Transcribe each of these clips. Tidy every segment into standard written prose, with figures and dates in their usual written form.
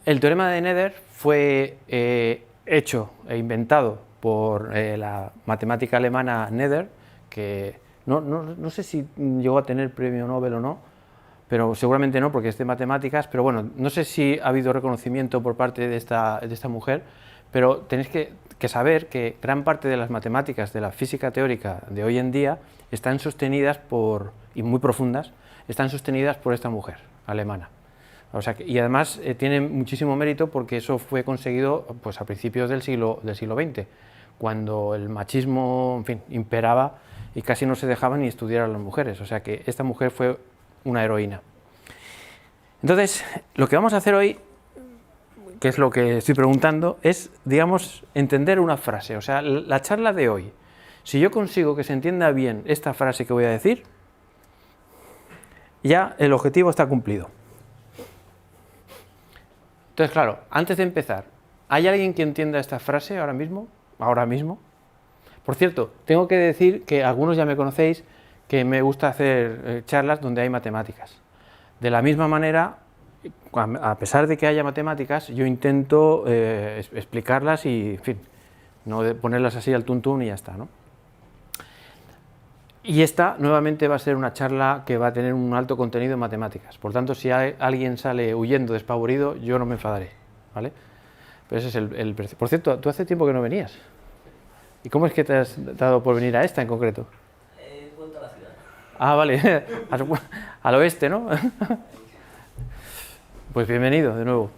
El teorema de Nether fue hecho e inventado por la matemática alemana Nether, que no sé si llegó a tener premio Nobel o no, pero seguramente no, porque es de matemáticas, pero bueno, no sé si ha habido reconocimiento por parte de esta mujer, pero tenéis que saber que gran parte de las matemáticas de la física teórica de hoy en día están sostenidas y muy profundas, están sostenidas por esta mujer alemana. O sea, y además tiene muchísimo mérito porque eso fue conseguido pues, a principios del siglo XX, cuando el machismo, en fin, imperaba y casi no se dejaban ni estudiar a las mujeres. O sea que esta mujer fue una heroína. Entonces, lo que vamos a hacer hoy, que es lo que estoy preguntando, es, digamos, entender una frase. O sea, la charla de hoy, si yo consigo que se entienda bien esta frase que voy a decir, ya el objetivo está cumplido. Entonces, claro, antes de empezar, ¿hay alguien que entienda esta frase ahora mismo? ¿Ahora mismo? Por cierto, tengo que decir que algunos ya me conocéis, que me gusta hacer charlas donde hay matemáticas. De la misma manera, a pesar de que haya matemáticas, yo intento explicarlas y, en fin, no de ponerlas así al tuntún y ya está, ¿no? Y esta nuevamente va a ser una charla que va a tener un alto contenido en matemáticas. Por tanto, si alguien sale huyendo, despavorido, yo no me enfadaré, ¿vale? Pero ese es el precio. Por cierto, ¿tú hace tiempo que no venías? ¿Y cómo es que te has dado por venir a esta en concreto? He vuelto a la ciudad. Ah, vale, al oeste, ¿no? Pues bienvenido de nuevo.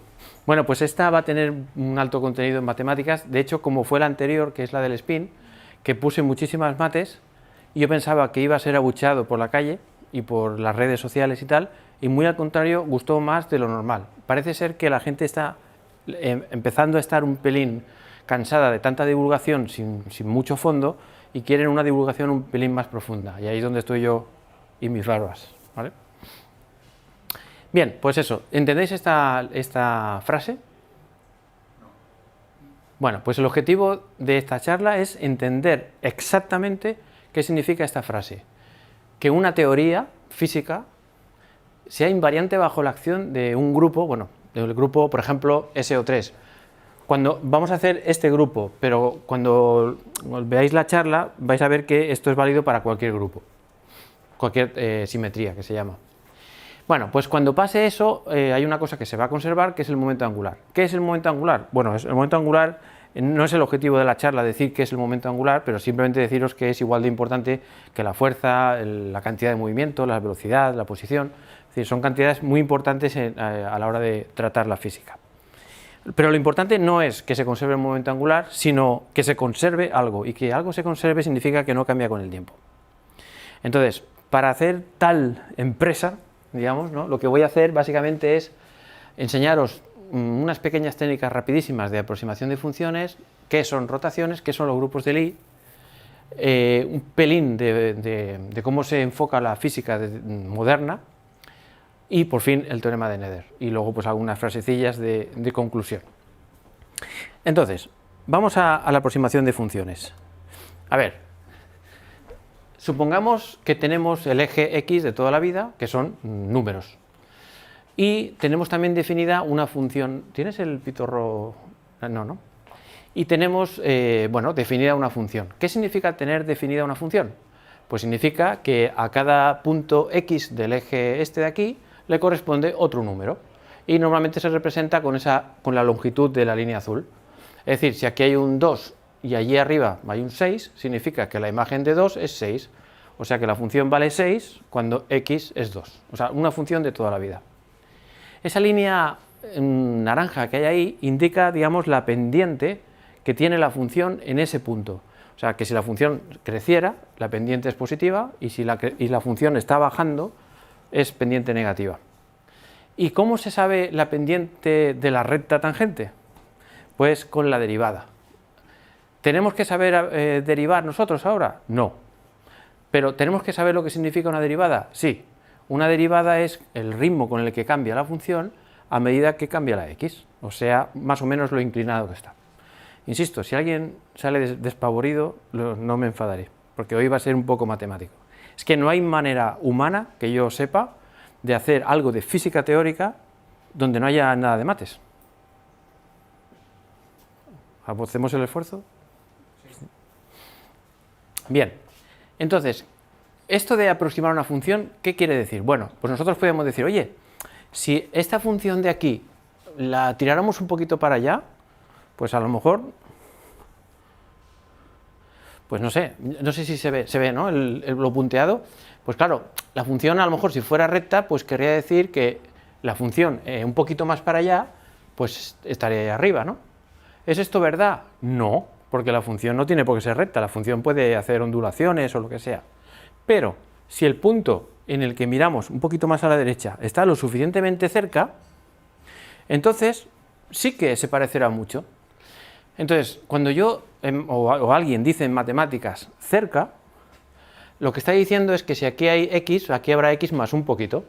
Bueno, pues esta va a tener un alto contenido en matemáticas. De hecho, como fue la anterior, que es la del spin, que puse muchísimas mates, y yo pensaba que iba a ser abucheado por la calle y por las redes sociales y tal, y muy al contrario, gustó más de lo normal. Parece ser que la gente está empezando a estar un pelín cansada de tanta divulgación sin mucho fondo y quieren una divulgación un pelín más profunda, y ahí es donde estoy yo y mis barbas, ¿vale? Bien, pues eso, ¿entendéis esta frase? Bueno, pues el objetivo de esta charla es entender exactamente ¿qué significa esta frase? Que una teoría física sea invariante bajo la acción de un grupo, bueno, del grupo, por ejemplo, SO3. Cuando vamos a hacer este grupo, pero cuando veáis la charla vais a ver que esto es válido para cualquier grupo, cualquier simetría que se llama. Bueno, pues cuando pase eso hay una cosa que se va a conservar, que es el momento angular. ¿Qué es el momento angular? Bueno, el momento angular no es el objetivo de la charla decir qué es el momento angular, pero simplemente deciros que es igual de importante que la fuerza, la cantidad de movimiento, la velocidad, la posición. Es decir, son cantidades muy importantes a la hora de tratar la física. Pero lo importante no es que se conserve el momento angular, sino que se conserve algo, y que algo se conserve significa que no cambia con el tiempo. Entonces, para hacer tal empresa, digamos, ¿no?, lo que voy a hacer básicamente es enseñaros unas pequeñas técnicas rapidísimas de aproximación de funciones, qué son rotaciones, qué son los grupos de Lie, un pelín de cómo se enfoca la física moderna y por fin el teorema de Nether y luego pues algunas frasecillas de conclusión. Entonces, vamos a la aproximación de funciones. A ver, supongamos que tenemos el eje X de toda la vida, que son números. Y tenemos también definida una función. ¿Tienes el pitorro? No, ¿no? Y tenemos, bueno, definida una función. ¿Qué significa tener definida una función? Pues significa que a cada punto X del eje este de aquí le corresponde otro número. Y normalmente se representa con la longitud de la línea azul. Es decir, si aquí hay un 2 y allí arriba hay un 6, significa que la imagen de 2 es 6. O sea que la función vale 6 cuando X es 2. O sea, una función de toda la vida. Esa línea naranja que hay ahí indica, digamos, la pendiente que tiene la función en ese punto. O sea, que si la función creciera, la pendiente es positiva, y si la función está bajando, es pendiente negativa. ¿Y cómo se sabe la pendiente de la recta tangente? Pues con la derivada. ¿Tenemos que saber derivar nosotros ahora? No. ¿Pero tenemos que saber lo que significa una derivada? Sí. Una derivada es el ritmo con el que cambia la función a medida que cambia la x, o sea, más o menos lo inclinado que está. Insisto, si alguien sale despavorido, no me enfadaré, porque hoy va a ser un poco matemático. Es que no hay manera humana, que yo sepa, de hacer algo de física teórica donde no haya nada de mates. ¿Hacemos el esfuerzo? Bien, entonces, esto de aproximar una función, ¿qué quiere decir? Bueno, pues nosotros podemos decir, oye, si esta función de aquí la tiráramos un poquito para allá, pues a lo mejor, pues no sé si se ve, ¿no? Lo punteado, pues claro, la función a lo mejor si fuera recta, pues querría decir que la función un poquito más para allá, pues estaría ahí arriba, ¿no? ¿Es esto verdad? No, porque la función no tiene por qué ser recta, la función puede hacer ondulaciones o lo que sea. Pero si el punto en el que miramos un poquito más a la derecha está lo suficientemente cerca, entonces sí que se parecerá mucho. Entonces, cuando yo o alguien dice en matemáticas cerca, lo que está diciendo es que si aquí hay x, aquí habrá x más un poquito.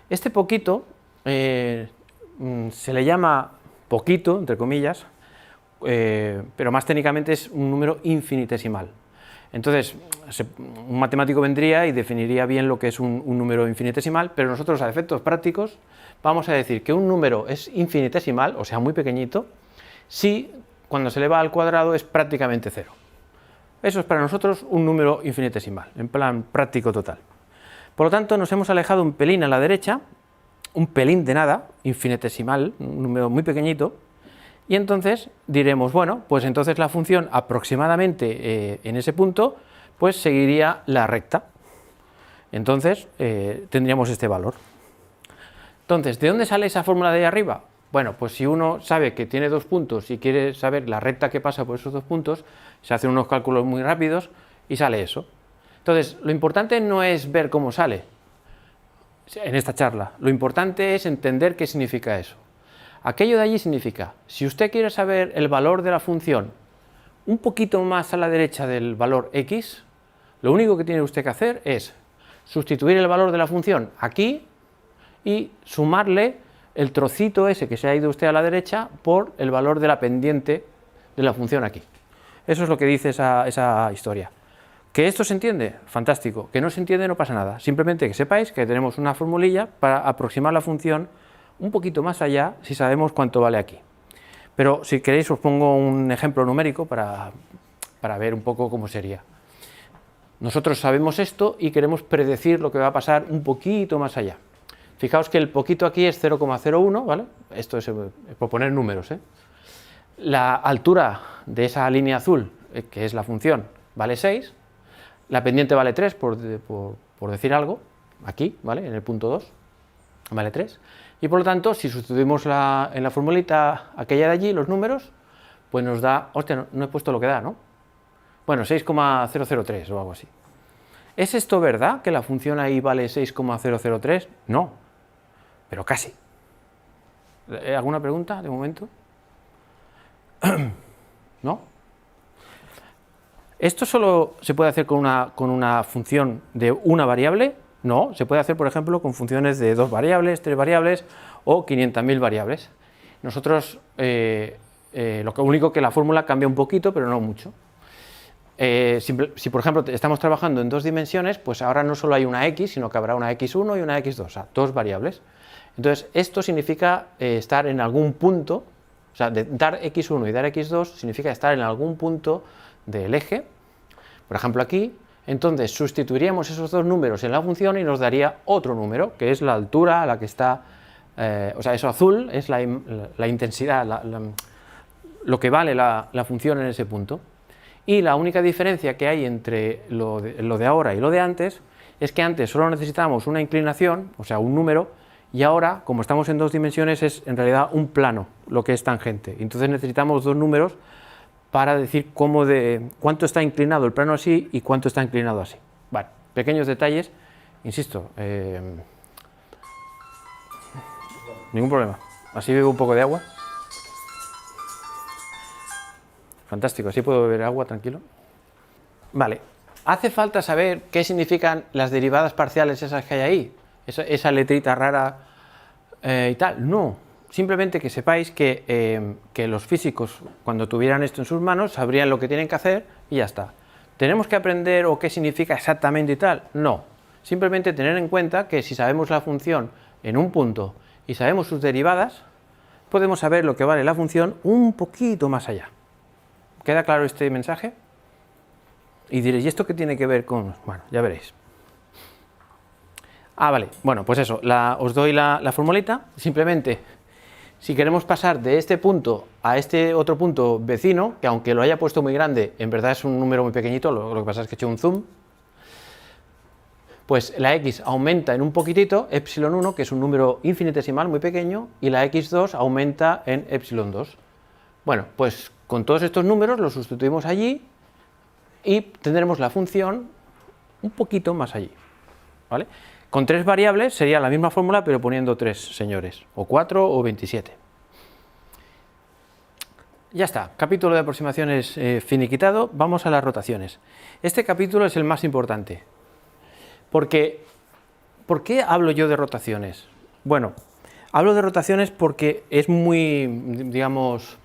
Este poquito se le llama poquito, entre comillas, pero más técnicamente es un número infinitesimal. Entonces, un matemático vendría y definiría bien lo que es un número infinitesimal, pero nosotros a efectos prácticos vamos a decir que un número es infinitesimal, o sea, muy pequeñito, si cuando se eleva al cuadrado es prácticamente cero. Eso es para nosotros un número infinitesimal, en plan práctico total. Por lo tanto, nos hemos alejado un pelín a la derecha, un pelín de nada, infinitesimal, un número muy pequeñito, y entonces diremos, bueno, pues entonces la función aproximadamente en ese punto, pues seguiría la recta. Entonces tendríamos este valor. Entonces, ¿de dónde sale esa fórmula de ahí arriba? Bueno, pues si uno sabe que tiene dos puntos y quiere saber la recta que pasa por esos dos puntos, se hacen unos cálculos muy rápidos y sale eso. Entonces, lo importante no es ver cómo sale en esta charla, lo importante es entender qué significa eso. Aquello de allí significa, si usted quiere saber el valor de la función un poquito más a la derecha del valor x, lo único que tiene usted que hacer es sustituir el valor de la función aquí y sumarle el trocito ese que se ha ido usted a la derecha por el valor de la pendiente de la función aquí. Eso es lo que dice esa historia. ¿Que esto se entiende? Fantástico. ¿Que no se entiende? No pasa nada. Simplemente que sepáis que tenemos una formulilla para aproximar la función un poquito más allá si sabemos cuánto vale aquí. Pero si queréis os pongo un ejemplo numérico para ver un poco cómo sería. Nosotros sabemos esto y queremos predecir lo que va a pasar un poquito más allá. Fijaos que el poquito aquí es 0,01, ¿vale? Esto es por poner números, ¿eh? La altura de esa línea azul, que es la función, vale 6, la pendiente vale 3, por decir algo, aquí, ¿vale? En el punto 2, vale 3, y por lo tanto, si sustituimos en la formulita aquella de allí, los números, pues nos da, hostia, no he puesto lo que da, ¿no? Bueno, 6,003 o algo así. ¿Es esto verdad, que la función ahí vale 6,003? No, pero casi. ¿Alguna pregunta de momento? ¿No? ¿Esto solo se puede hacer con una función de una variable? No, se puede hacer, por ejemplo, con funciones de 2 variables, 3 variables o 500.000 variables. Nosotros, lo único que la fórmula cambia un poquito, pero no mucho. Si por ejemplo estamos trabajando en 2 dimensiones, pues ahora no solo hay una x, sino que habrá una x1 y una x2, o sea, 2 variables. Entonces, esto significa estar en algún punto, o sea, dar x1 y dar x2 significa estar en algún punto del eje, por ejemplo aquí. Entonces sustituiríamos esos dos números en la función y nos daría otro número, que es la altura a la que está, o sea, eso azul es la intensidad, lo que vale la función en ese punto. Y la única diferencia que hay entre lo de ahora y lo de antes es que antes solo necesitábamos una inclinación, o sea, un número, y ahora, como estamos en 2 dimensiones, es en realidad un plano lo que es tangente. Entonces necesitamos 2 números para decir cuánto está inclinado el plano así y cuánto está inclinado así. Vale, pequeños detalles, insisto, ningún problema. Así bebo un poco de agua. Fantástico, así puedo beber agua tranquilo. Vale, ¿hace falta saber qué significan las derivadas parciales esas que hay ahí? Esa letrita rara y tal. No, simplemente que sepáis que los físicos, cuando tuvieran esto en sus manos, sabrían lo que tienen que hacer y ya está. ¿Tenemos que aprender o qué significa exactamente y tal? No, simplemente tener en cuenta que si sabemos la función en un punto y sabemos sus derivadas, podemos saber lo que vale la función un poquito más allá. ¿Queda claro este mensaje? Y diréis, ¿y esto qué tiene que ver con...? Bueno, ya veréis. Ah, vale, bueno, pues eso, os doy la formulita. Simplemente, si queremos pasar de este punto a este otro punto vecino, que aunque lo haya puesto muy grande, en verdad es un número muy pequeñito, lo que pasa es que he hecho un zoom, pues la x aumenta en un poquitito, epsilon 1, que es un número infinitesimal muy pequeño, y la x2 aumenta en epsilon 2. Bueno, pues con todos estos números los sustituimos allí y tendremos la función un poquito más allí, ¿vale? Con 3 variables sería la misma fórmula, pero poniendo 3 señores, o 4 o 27. Ya está, capítulo de aproximaciones finiquitado, vamos a las rotaciones. Este capítulo es el más importante. Porque, ¿por qué hablo yo de rotaciones? Bueno, hablo de rotaciones porque es muy, digamos,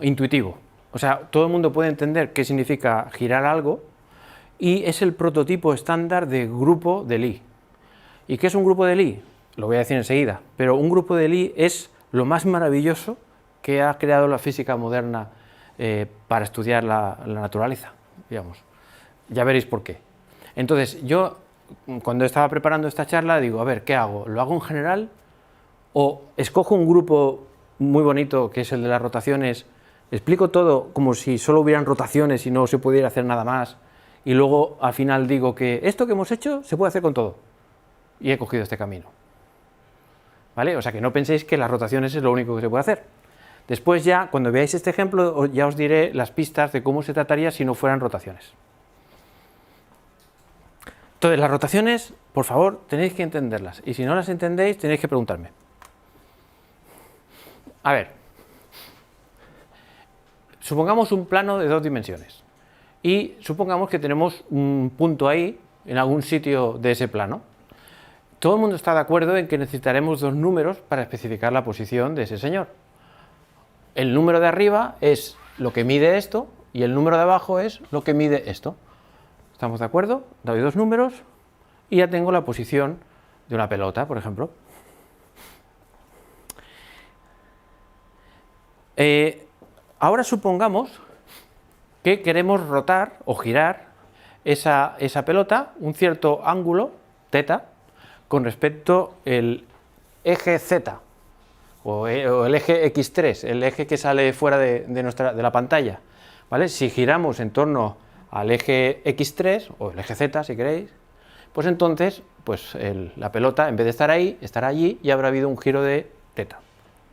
intuitivo. O sea, todo el mundo puede entender qué significa girar algo y es el prototipo estándar de grupo de Lie. ¿Y qué es un grupo de Lie? Lo voy a decir enseguida, pero un grupo de Lie es lo más maravilloso que ha creado la física moderna para estudiar la naturaleza, digamos. Ya veréis por qué. Entonces, yo, cuando estaba preparando esta charla, digo, a ver, ¿qué hago? ¿Lo hago en general? ¿O escojo un grupo muy bonito, que es el de las rotaciones, explico todo como si solo hubieran rotaciones y no se pudiera hacer nada más, y luego al final digo que esto que hemos hecho se puede hacer con todo? Y he cogido este camino. ¿Vale? O sea, que no penséis que las rotaciones es lo único que se puede hacer. Después ya, cuando veáis este ejemplo, ya os diré las pistas de cómo se trataría si no fueran rotaciones. Entonces, las rotaciones, por favor, tenéis que entenderlas. Y si no las entendéis, tenéis que preguntarme. A ver. Supongamos un plano de 2 dimensiones. Y supongamos que tenemos un punto ahí, en algún sitio de ese plano. Todo el mundo está de acuerdo en que necesitaremos 2 números para especificar la posición de ese señor. El número de arriba es lo que mide esto, y el número de abajo es lo que mide esto. ¿Estamos de acuerdo? Doy 2 números y ya tengo la posición de una pelota, por ejemplo. Ahora supongamos que queremos rotar o girar esa pelota un cierto ángulo, θ, con respecto al eje Z o el eje X3, el eje que sale fuera de la pantalla. ¿Vale? Si giramos en torno al eje X3, o el eje Z si queréis, pues entonces pues la pelota, en vez de estar ahí, estará allí y habrá habido un giro de θ,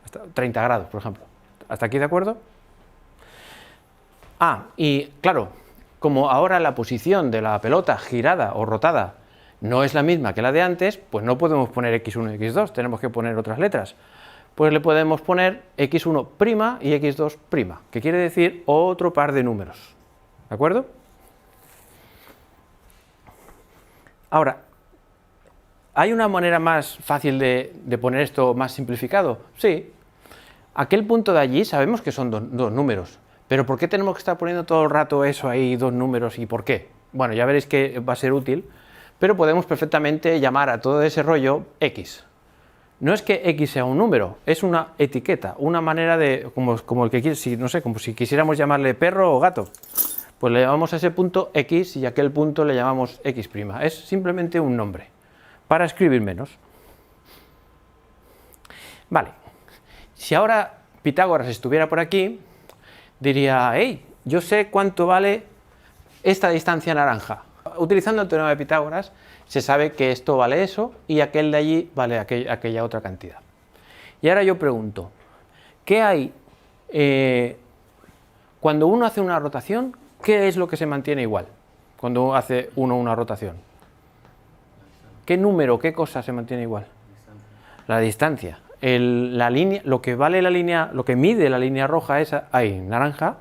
hasta 30 grados, por ejemplo. ¿Hasta aquí de acuerdo? Ah, y claro, como ahora la posición de la pelota girada o rotada no es la misma que la de antes, pues no podemos poner x1 y x2, tenemos que poner otras letras. Pues le podemos poner x1' y x2', que quiere decir otro par de números. ¿De acuerdo? Ahora, ¿hay una manera más fácil de poner esto más simplificado? Sí. Aquel punto de allí sabemos que son dos números, pero ¿por qué tenemos que estar poniendo todo el rato eso ahí, 2 números, y por qué? Bueno, ya veréis que va a ser útil, pero podemos perfectamente llamar a todo ese rollo x. No es que x sea un número, es una etiqueta, una manera de, como el que quieres, no sé, como si quisiéramos llamarle perro o gato. Pues le llamamos a ese punto x y a aquel punto le llamamos x'. Es simplemente un nombre, para escribir menos. Vale, si ahora Pitágoras estuviera por aquí, diría, hey, yo sé cuánto vale esta distancia naranja. Utilizando el teorema de Pitágoras, se sabe que esto vale eso y aquel de allí vale aquella otra cantidad. Y ahora yo pregunto, ¿qué hay cuando uno hace una rotación? ¿Qué es lo que se mantiene igual cuando hace uno una rotación? ¿Qué número, qué cosa se mantiene igual? La distancia. La línea, lo que vale la línea, lo que mide la línea roja esa, naranja,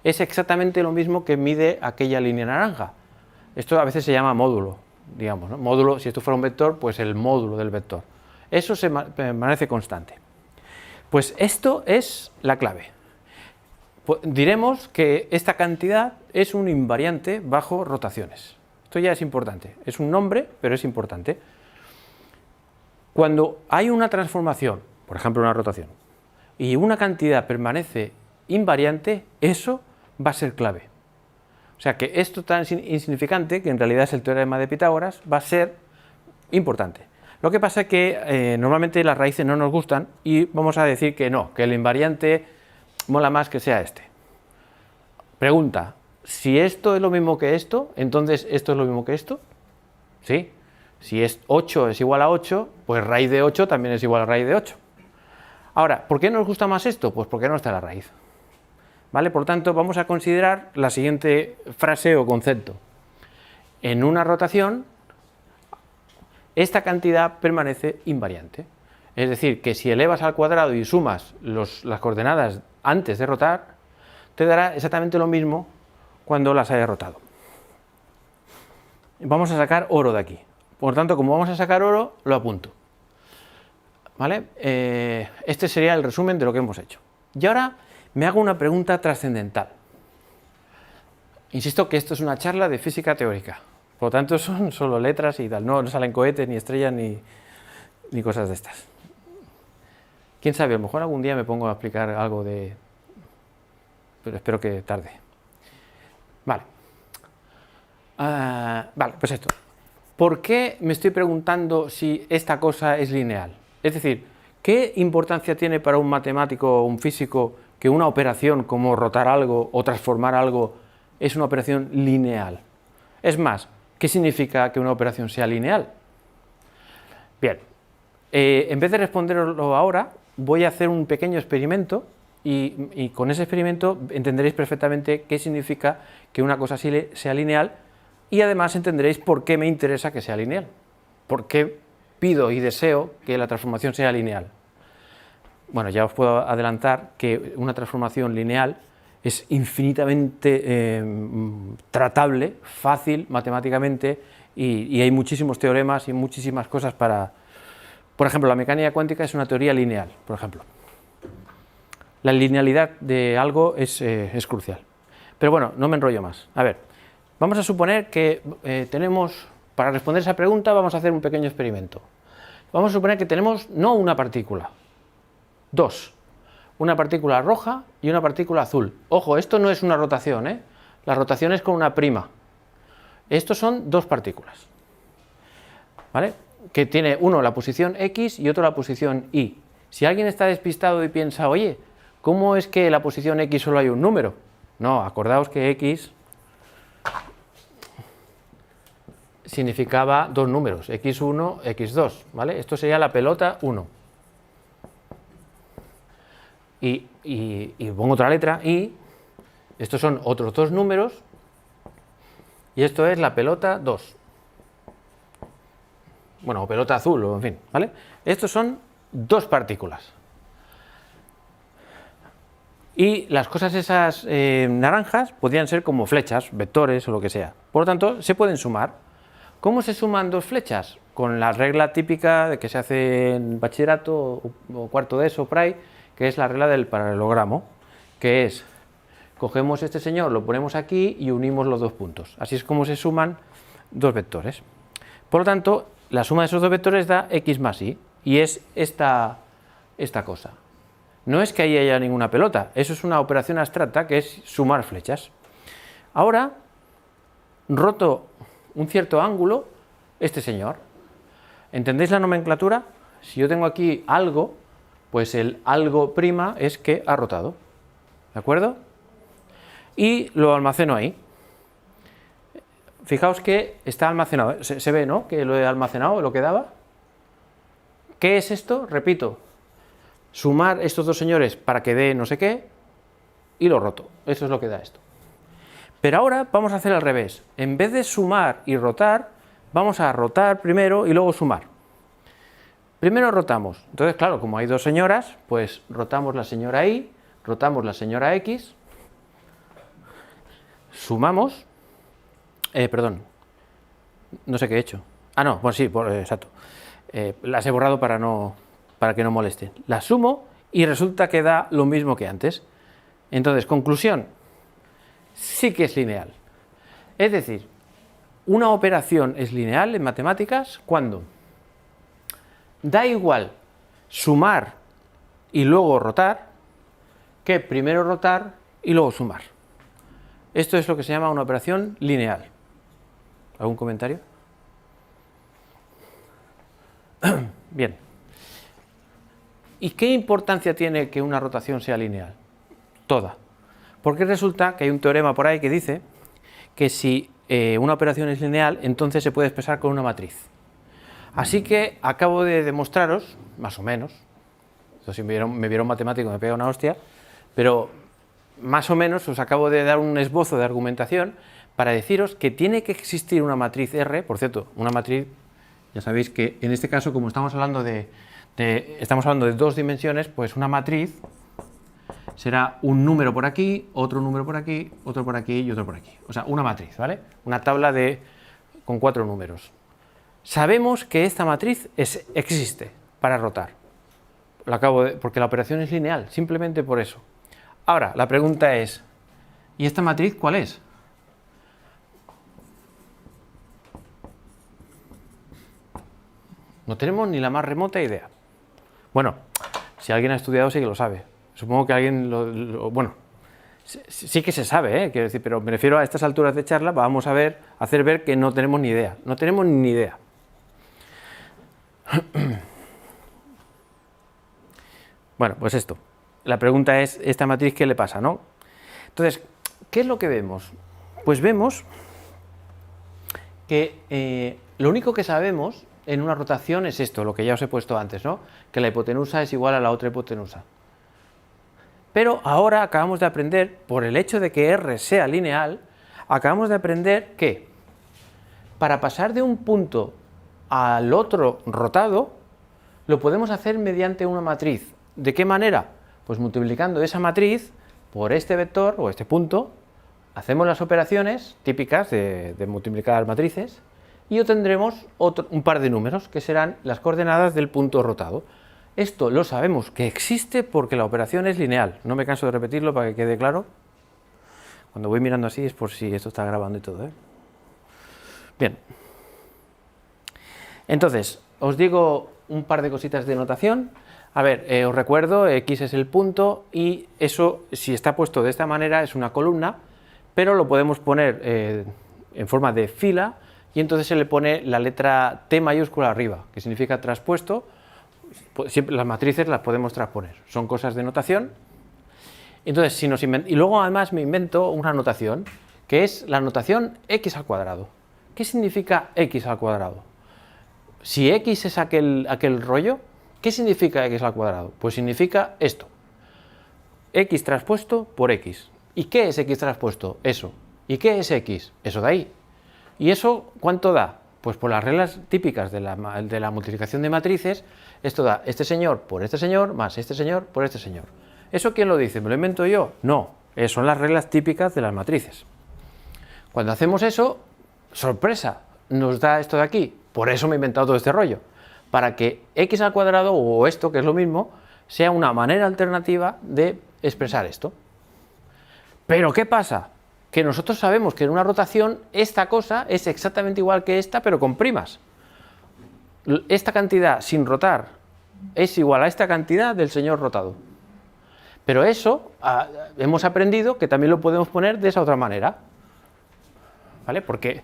es exactamente lo mismo que mide aquella línea naranja. Esto a veces se llama módulo, digamos, ¿no? Módulo, si esto fuera un vector, pues el módulo del vector. Eso se permanece constante. Pues esto es la clave. Pues diremos que esta cantidad es un invariante bajo rotaciones. Esto ya es importante. Es un nombre, pero es importante. Cuando hay una transformación, por ejemplo una rotación, y una cantidad permanece invariante, eso va a ser clave. O sea que esto tan insignificante, que en realidad es el teorema de Pitágoras, va a ser importante. Lo que pasa es que normalmente las raíces no nos gustan y vamos a decir que no, que el invariante mola más que sea este. Pregunta, si esto es lo mismo que esto, entonces esto es lo mismo que esto. ¿Sí? Si 8 es igual a 8, pues raíz de 8 también es igual a raíz de 8. Ahora, ¿por qué nos gusta más esto? Pues porque no está la raíz. ¿Vale? Por tanto, vamos a considerar la siguiente frase o concepto. En una rotación, esta cantidad permanece invariante. Es decir, que si elevas al cuadrado y sumas las coordenadas antes de rotar, te dará exactamente lo mismo cuando las hayas rotado. Vamos a sacar oro de aquí. Por tanto, como vamos a sacar oro, lo apunto. ¿Vale? Este sería el resumen de lo que hemos hecho. Y ahora me hago una pregunta trascendental. Insisto que esto es una charla de física teórica. Por lo tanto, son solo letras y tal. No salen cohetes, ni estrellas, ni cosas de estas. Quién sabe, a lo mejor algún día me pongo a explicar algo de... pero espero que tarde. Vale. Vale, pues esto. ¿Por qué me estoy preguntando si esta cosa es lineal? Es decir, ¿qué importancia tiene para un matemático o un físico que una operación como rotar algo o transformar algo es una operación lineal? Es más, ¿qué significa que una operación sea lineal? Bien, en vez de responderlo ahora, voy a hacer un pequeño experimento y con ese experimento entenderéis perfectamente qué significa que una cosa sea lineal y además entenderéis por qué me interesa que sea lineal, por qué pido y deseo que la transformación sea lineal. Bueno, ya os puedo adelantar que una transformación lineal es infinitamente tratable, fácil matemáticamente y hay muchísimos teoremas y muchísimas cosas para... Por ejemplo, la mecánica cuántica es una teoría lineal, por ejemplo. La linealidad de algo es crucial. Pero bueno, no me enrollo más. A ver, vamos a suponer que tenemos, para responder esa pregunta vamos a hacer un pequeño experimento. Vamos a suponer que tenemos no una partícula, dos. Una partícula roja y una partícula azul. Ojo, esto no es una rotación, ¿eh? La rotación es con una prima. Estos son dos partículas, ¿vale? Que tiene uno la posición X y otro la posición Y. Si alguien está despistado y piensa, oye, ¿cómo es que la posición X solo hay un número? No, acordaos que X significaba dos números, X1, X2, ¿vale? Esto sería la pelota 1. Y pongo otra letra, Y, estos son otros dos números, y esto es la pelota 2. Bueno, o pelota azul, o en fin, ¿vale? Estos son dos partículas. Y las cosas esas naranjas podrían ser como flechas, vectores o lo que sea. Por lo tanto, se pueden sumar. ¿Cómo se suman dos flechas? Con la regla típica de que se hace en bachillerato o cuarto de eso, por ahí, que es la regla del paralelogramo, que es, cogemos este señor, lo ponemos aquí y unimos los dos puntos. Así es como se suman dos vectores. Por lo tanto, la suma de esos dos vectores da X más Y, y es esta cosa. No es que ahí haya ninguna pelota, eso es una operación abstracta que es sumar flechas. Ahora, roto un cierto ángulo, este señor. ¿Entendéis la nomenclatura? Si yo tengo aquí algo, pues el algo prima es que ha rotado, ¿de acuerdo? Y lo almaceno ahí. Fijaos que está almacenado, se ve, ¿no?, que lo he almacenado, lo que daba. ¿Qué es esto? Repito, sumar estos dos señores para que dé no sé qué, y lo roto. Eso es lo que da esto. Pero ahora vamos a hacer al revés. En vez de sumar y rotar, vamos a rotar primero y luego sumar. Primero rotamos. Entonces, claro, como hay dos señoras, pues rotamos la señora Y, rotamos la señora X, sumamos, perdón, no sé qué he hecho. Ah, no, pues sí, exacto. Las he borrado para que no molesten. Las sumo y resulta que da lo mismo que antes. Entonces, conclusión, sí que es lineal. Es decir, una operación es lineal en matemáticas cuando da igual sumar y luego rotar, que primero rotar y luego sumar. Esto es lo que se llama una operación lineal. ¿Algún comentario? Bien. ¿Y qué importancia tiene que una rotación sea lineal? Toda. Porque resulta que hay un teorema por ahí que dice que si una operación es lineal, entonces se puede expresar con una matriz. Así que acabo de demostraros, más o menos, si me vieron matemático me pega una hostia, pero más o menos os acabo de dar un esbozo de argumentación para deciros que tiene que existir una matriz R, por cierto, una matriz, ya sabéis que en este caso, como estamos hablando de dos dimensiones, pues una matriz será un número por aquí, otro número por aquí, otro por aquí y otro por aquí. O sea, una matriz, ¿vale? Una tabla con 4 números. Sabemos que esta matriz existe para rotar, porque la operación es lineal, simplemente por eso. Ahora, la pregunta es, ¿y esta matriz cuál es? No tenemos ni la más remota idea. Bueno, si alguien ha estudiado sí que lo sabe. Supongo que alguien bueno, sí que se sabe, quiero decir, pero me refiero a estas alturas de charla, vamos a hacer ver que no tenemos ni idea. No tenemos ni idea. Bueno, pues esto. La pregunta es, ¿esta matriz qué le pasa, no? Entonces, ¿qué es lo que vemos? Pues vemos que lo único que sabemos en una rotación es esto, lo que ya os he puesto antes, ¿no? Que la hipotenusa es igual a la otra hipotenusa. Pero ahora acabamos de aprender, por el hecho de que R sea lineal, acabamos de aprender que para pasar de un punto al otro rotado, lo podemos hacer mediante una matriz. ¿De qué manera? Pues multiplicando esa matriz por este vector o este punto, hacemos las operaciones típicas de multiplicar matrices y obtendremos un par de números que serán las coordenadas del punto rotado. Esto lo sabemos que existe porque la operación es lineal. No me canso de repetirlo para que quede claro. Cuando voy mirando así es por si esto está grabando y todo, ¿eh? Bien. Entonces, os digo un par de cositas de notación. A ver, os recuerdo, X es el punto y eso, si está puesto de esta manera, es una columna, pero lo podemos poner en forma de fila y entonces se le pone la letra T mayúscula arriba, que significa traspuesto. Siempre las matrices las podemos transponer, son cosas de notación. Entonces, y luego además me invento una notación, que es la notación x al cuadrado. ¿Qué significa x al cuadrado? Si x es aquel rollo, ¿qué significa x al cuadrado? Pues significa esto, x traspuesto por x. ¿Y qué es x traspuesto? Eso. ¿Y qué es x? Eso de ahí. ¿Y eso cuánto da? Pues por las reglas típicas de la multiplicación de matrices, esto da este señor por este señor más este señor por este señor. ¿Eso quién lo dice? ¿Me lo invento yo? No, son las reglas típicas de las matrices. Cuando hacemos eso, sorpresa, nos da esto de aquí. Por eso me he inventado todo este rollo. Para que x al cuadrado, o esto, que es lo mismo, sea una manera alternativa de expresar esto. Pero ¿qué pasa? Que nosotros sabemos que en una rotación esta cosa es exactamente igual que esta, pero con primas. Esta cantidad sin rotar es igual a esta cantidad del señor rotado. Pero eso hemos aprendido que también lo podemos poner de esa otra manera. ¿Vale? Porque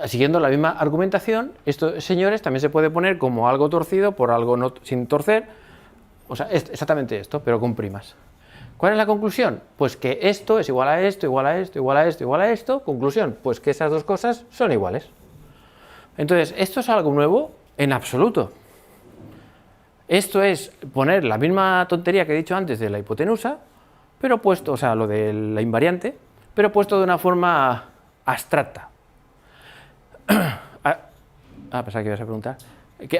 siguiendo la misma argumentación, estos señores también se puede poner como algo torcido por algo sin torcer. O sea, exactamente esto, pero con primas. ¿Cuál es la conclusión? Pues que esto es igual a esto, igual a esto, igual a esto, igual a esto. Conclusión, pues que esas dos cosas son iguales. Entonces, ¿esto es algo nuevo? En absoluto. Esto es poner la misma tontería que he dicho antes de la hipotenusa, pero puesto, o sea, lo de la invariante, pero puesto de una forma abstracta. Pensaba que ibas a preguntar.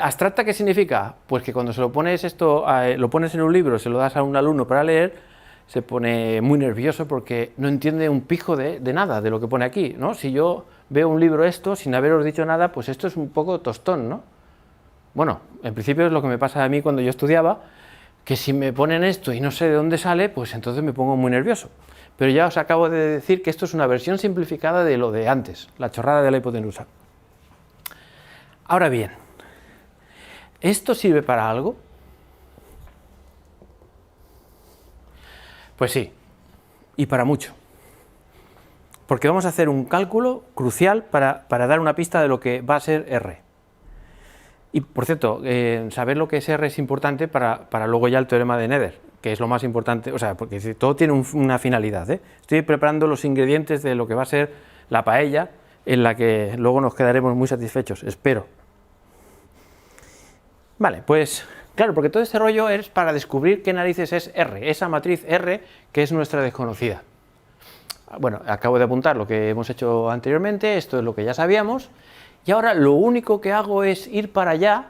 ¿Abstracta qué significa? Pues que cuando se lo pones lo pones en un libro, se lo das a un alumno para leer, se pone muy nervioso porque no entiende un pijo de nada de lo que pone aquí, ¿no? Si yo veo un libro sin haberos dicho nada, pues esto es un poco tostón, ¿no? Bueno, en principio es lo que me pasa a mí cuando yo estudiaba, que si me ponen esto y no sé de dónde sale, pues entonces me pongo muy nervioso. Pero ya os acabo de decir que esto es una versión simplificada de lo de antes, la chorrada de la hipotenusa. Ahora bien, ¿esto sirve para algo? Pues sí, y para mucho. Porque vamos a hacer un cálculo crucial para dar una pista de lo que va a ser R. Y por cierto, saber lo que es R es importante para luego ya el teorema de Nether, que es lo más importante, o sea, porque todo tiene una finalidad, ¿eh? Estoy preparando los ingredientes de lo que va a ser la paella, en la que luego nos quedaremos muy satisfechos, espero. Vale, pues claro, porque todo este rollo es para descubrir qué narices es R, esa matriz R que es nuestra desconocida. Bueno, acabo de apuntar lo que hemos hecho anteriormente, esto es lo que ya sabíamos, y ahora lo único que hago es ir para allá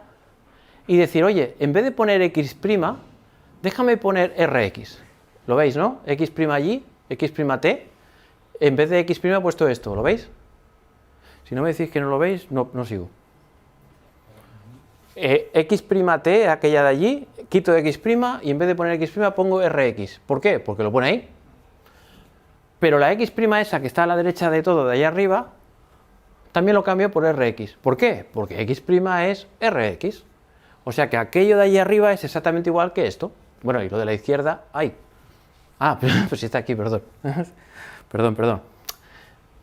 y decir, oye, en vez de poner X', déjame poner Rx. ¿Lo veis, no? X' allí, X', en vez de X' he puesto esto, ¿lo veis? Si no me decís que no lo veis, no sigo. X', aquella de allí, quito X' y en vez de poner X' pongo Rx. ¿Por qué? Porque lo pone ahí. Pero la X' esa que está a la derecha de todo, de allá arriba, también lo cambio por Rx. ¿Por qué? Porque X' es Rx. O sea que aquello de allí arriba es exactamente igual que esto. Bueno, y lo de la izquierda, ¡ay! Ah, pues sí está aquí, perdón. Perdón.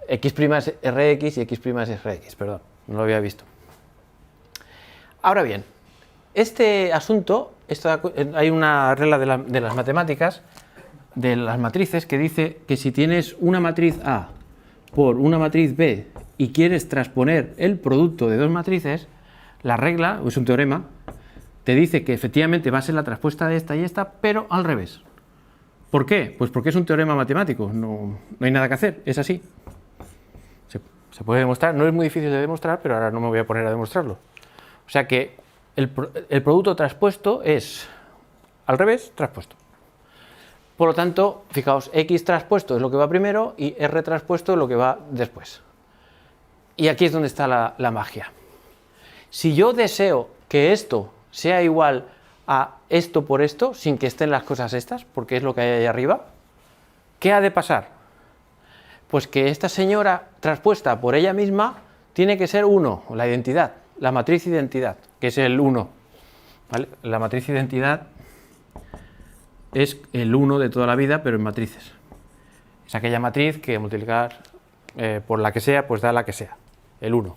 X' es Rx y X' es Rx, perdón, no lo había visto. Ahora bien, este asunto, hay una regla de las matemáticas, de las matrices, que dice que si tienes una matriz A por una matriz B y quieres transponer el producto de dos matrices, la regla, es un teorema, te dice que efectivamente va a ser la transpuesta de esta y esta, pero al revés. ¿Por qué? Pues porque es un teorema matemático, no hay nada que hacer, es así. Se puede demostrar, no es muy difícil de demostrar, pero ahora no me voy a poner a demostrarlo. O sea que el producto traspuesto es al revés, traspuesto. Por lo tanto, fijaos, X traspuesto es lo que va primero y R traspuesto es lo que va después. Y aquí es donde está la magia. Si yo deseo que esto sea igual a esto por esto, sin que estén las cosas estas, porque es lo que hay ahí arriba, ¿qué ha de pasar? Pues que esta señora traspuesta por ella misma tiene que ser 1, la identidad, la matriz identidad, que es el 1. ¿Vale? La matriz identidad es el 1 de toda la vida, pero en matrices. Es aquella matriz que multiplicar por la que sea, pues da la que sea, el 1.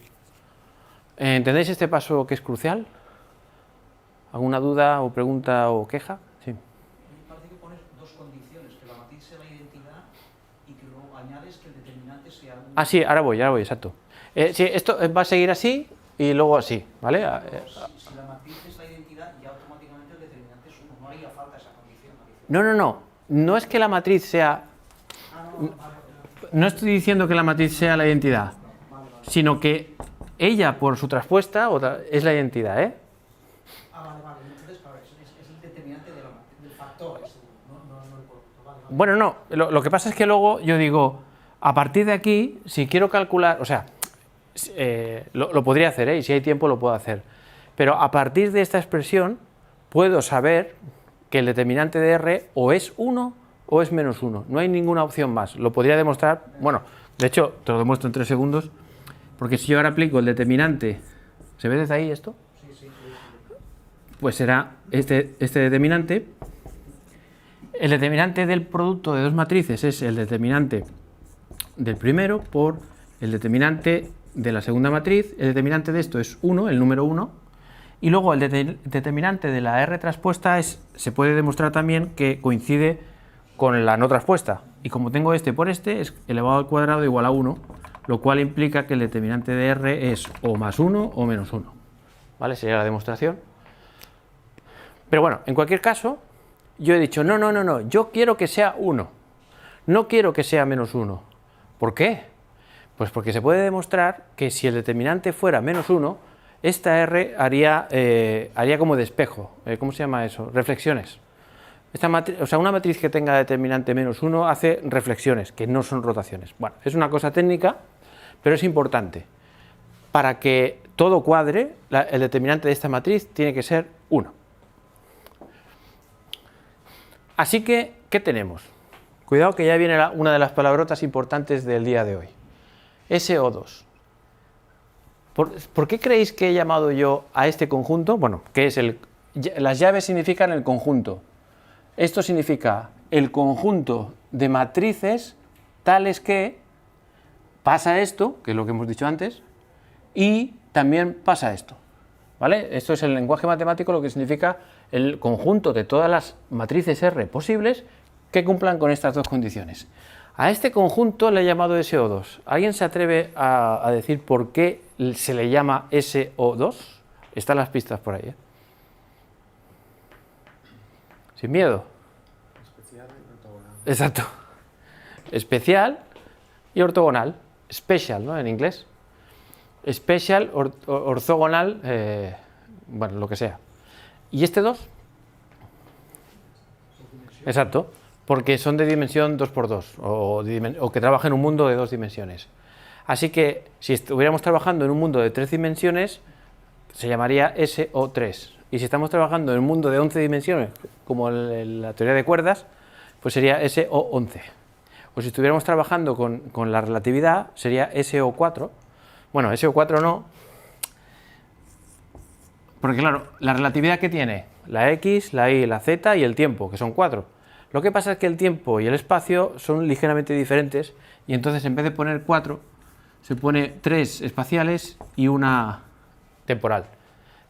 ¿Entendéis este paso que es crucial? ¿Alguna duda o pregunta o queja? Sí. Me parece que pones dos condiciones, que la matriz sea la identidad y que luego añades que el determinante sea un... Ah, sí, ahora voy, exacto. Sí, esto va a seguir así y luego así, ¿vale? Si la matriz es la identidad, ya automáticamente el determinante es 1, no haría falta esa condición. No es que la matriz sea... No estoy diciendo que la matriz sea la identidad, sino que ella, por su traspuesta, es la identidad, ¿eh? Vale. Entonces, claro, es el determinante del factor, no el producto. Vale. Bueno, no, lo que pasa es que luego yo digo, a partir de aquí, si quiero calcular, o sea, lo podría hacer, y si hay tiempo lo puedo hacer, pero a partir de esta expresión puedo saber que el determinante de R o es 1 o es menos 1, no hay ninguna opción más, lo podría demostrar, bueno, de hecho te lo demuestro en 3 segundos, porque si yo ahora aplico el determinante, ¿se ve desde ahí esto? Sí. Pues será este determinante. El determinante del producto de dos matrices es el determinante del primero por el determinante de la segunda matriz. El determinante de esto es 1, el número 1. Y luego el determinante de la R traspuesta se puede demostrar también que coincide con la no traspuesta. Y como tengo este por este, es elevado al cuadrado igual a 1, lo cual implica que el determinante de R es o más 1 o menos 1. ¿Vale? Sería la demostración. Pero bueno, en cualquier caso, yo he dicho, no, yo quiero que sea 1, no quiero que sea menos 1. ¿Por qué? Pues porque se puede demostrar que si el determinante fuera menos 1, esta R haría como de espejo. ¿Cómo se llama eso? Reflexiones. O sea, una matriz que tenga determinante menos 1 hace reflexiones, que no son rotaciones. Bueno, es una cosa técnica, pero es importante. Para que todo cuadre, el determinante de esta matriz tiene que ser 1. Así que, ¿qué tenemos? Cuidado que ya viene una de las palabrotas importantes del día de hoy. SO2. ¿Por qué creéis que he llamado yo a este conjunto? Bueno, que es las llaves significan el conjunto. Esto significa el conjunto de matrices tales que pasa esto, que es lo que hemos dicho antes, y también pasa esto, ¿vale? Esto es el lenguaje matemático, lo que significa el conjunto de todas las matrices R posibles que cumplan con estas dos condiciones. A este conjunto le he llamado SO2. ¿Alguien se atreve a decir por qué se le llama SO2? Están las pistas por ahí, ¿eh? Sin miedo. Especial y ortogonal. Exacto. Especial y ortogonal. Special, ¿no? En inglés. Special, ortogonal, bueno, lo que sea. ¿Y este 2? Exacto. Porque son de dimensión 2×2 o que trabajan en un mundo de 2 dimensiones. Así que si estuviéramos trabajando en un mundo de 3 dimensiones, se llamaría SO3. Y si estamos trabajando en un mundo de 11 dimensiones, como la teoría de cuerdas, pues sería SO11. O si estuviéramos trabajando con la relatividad, sería SO4. Bueno, SO4 no, porque claro, la relatividad que tiene la X, la Y, la Z y el tiempo, que son 4. Lo que pasa es que el tiempo y el espacio son ligeramente diferentes y entonces en vez de poner 4, se pone 3 espaciales y una temporal.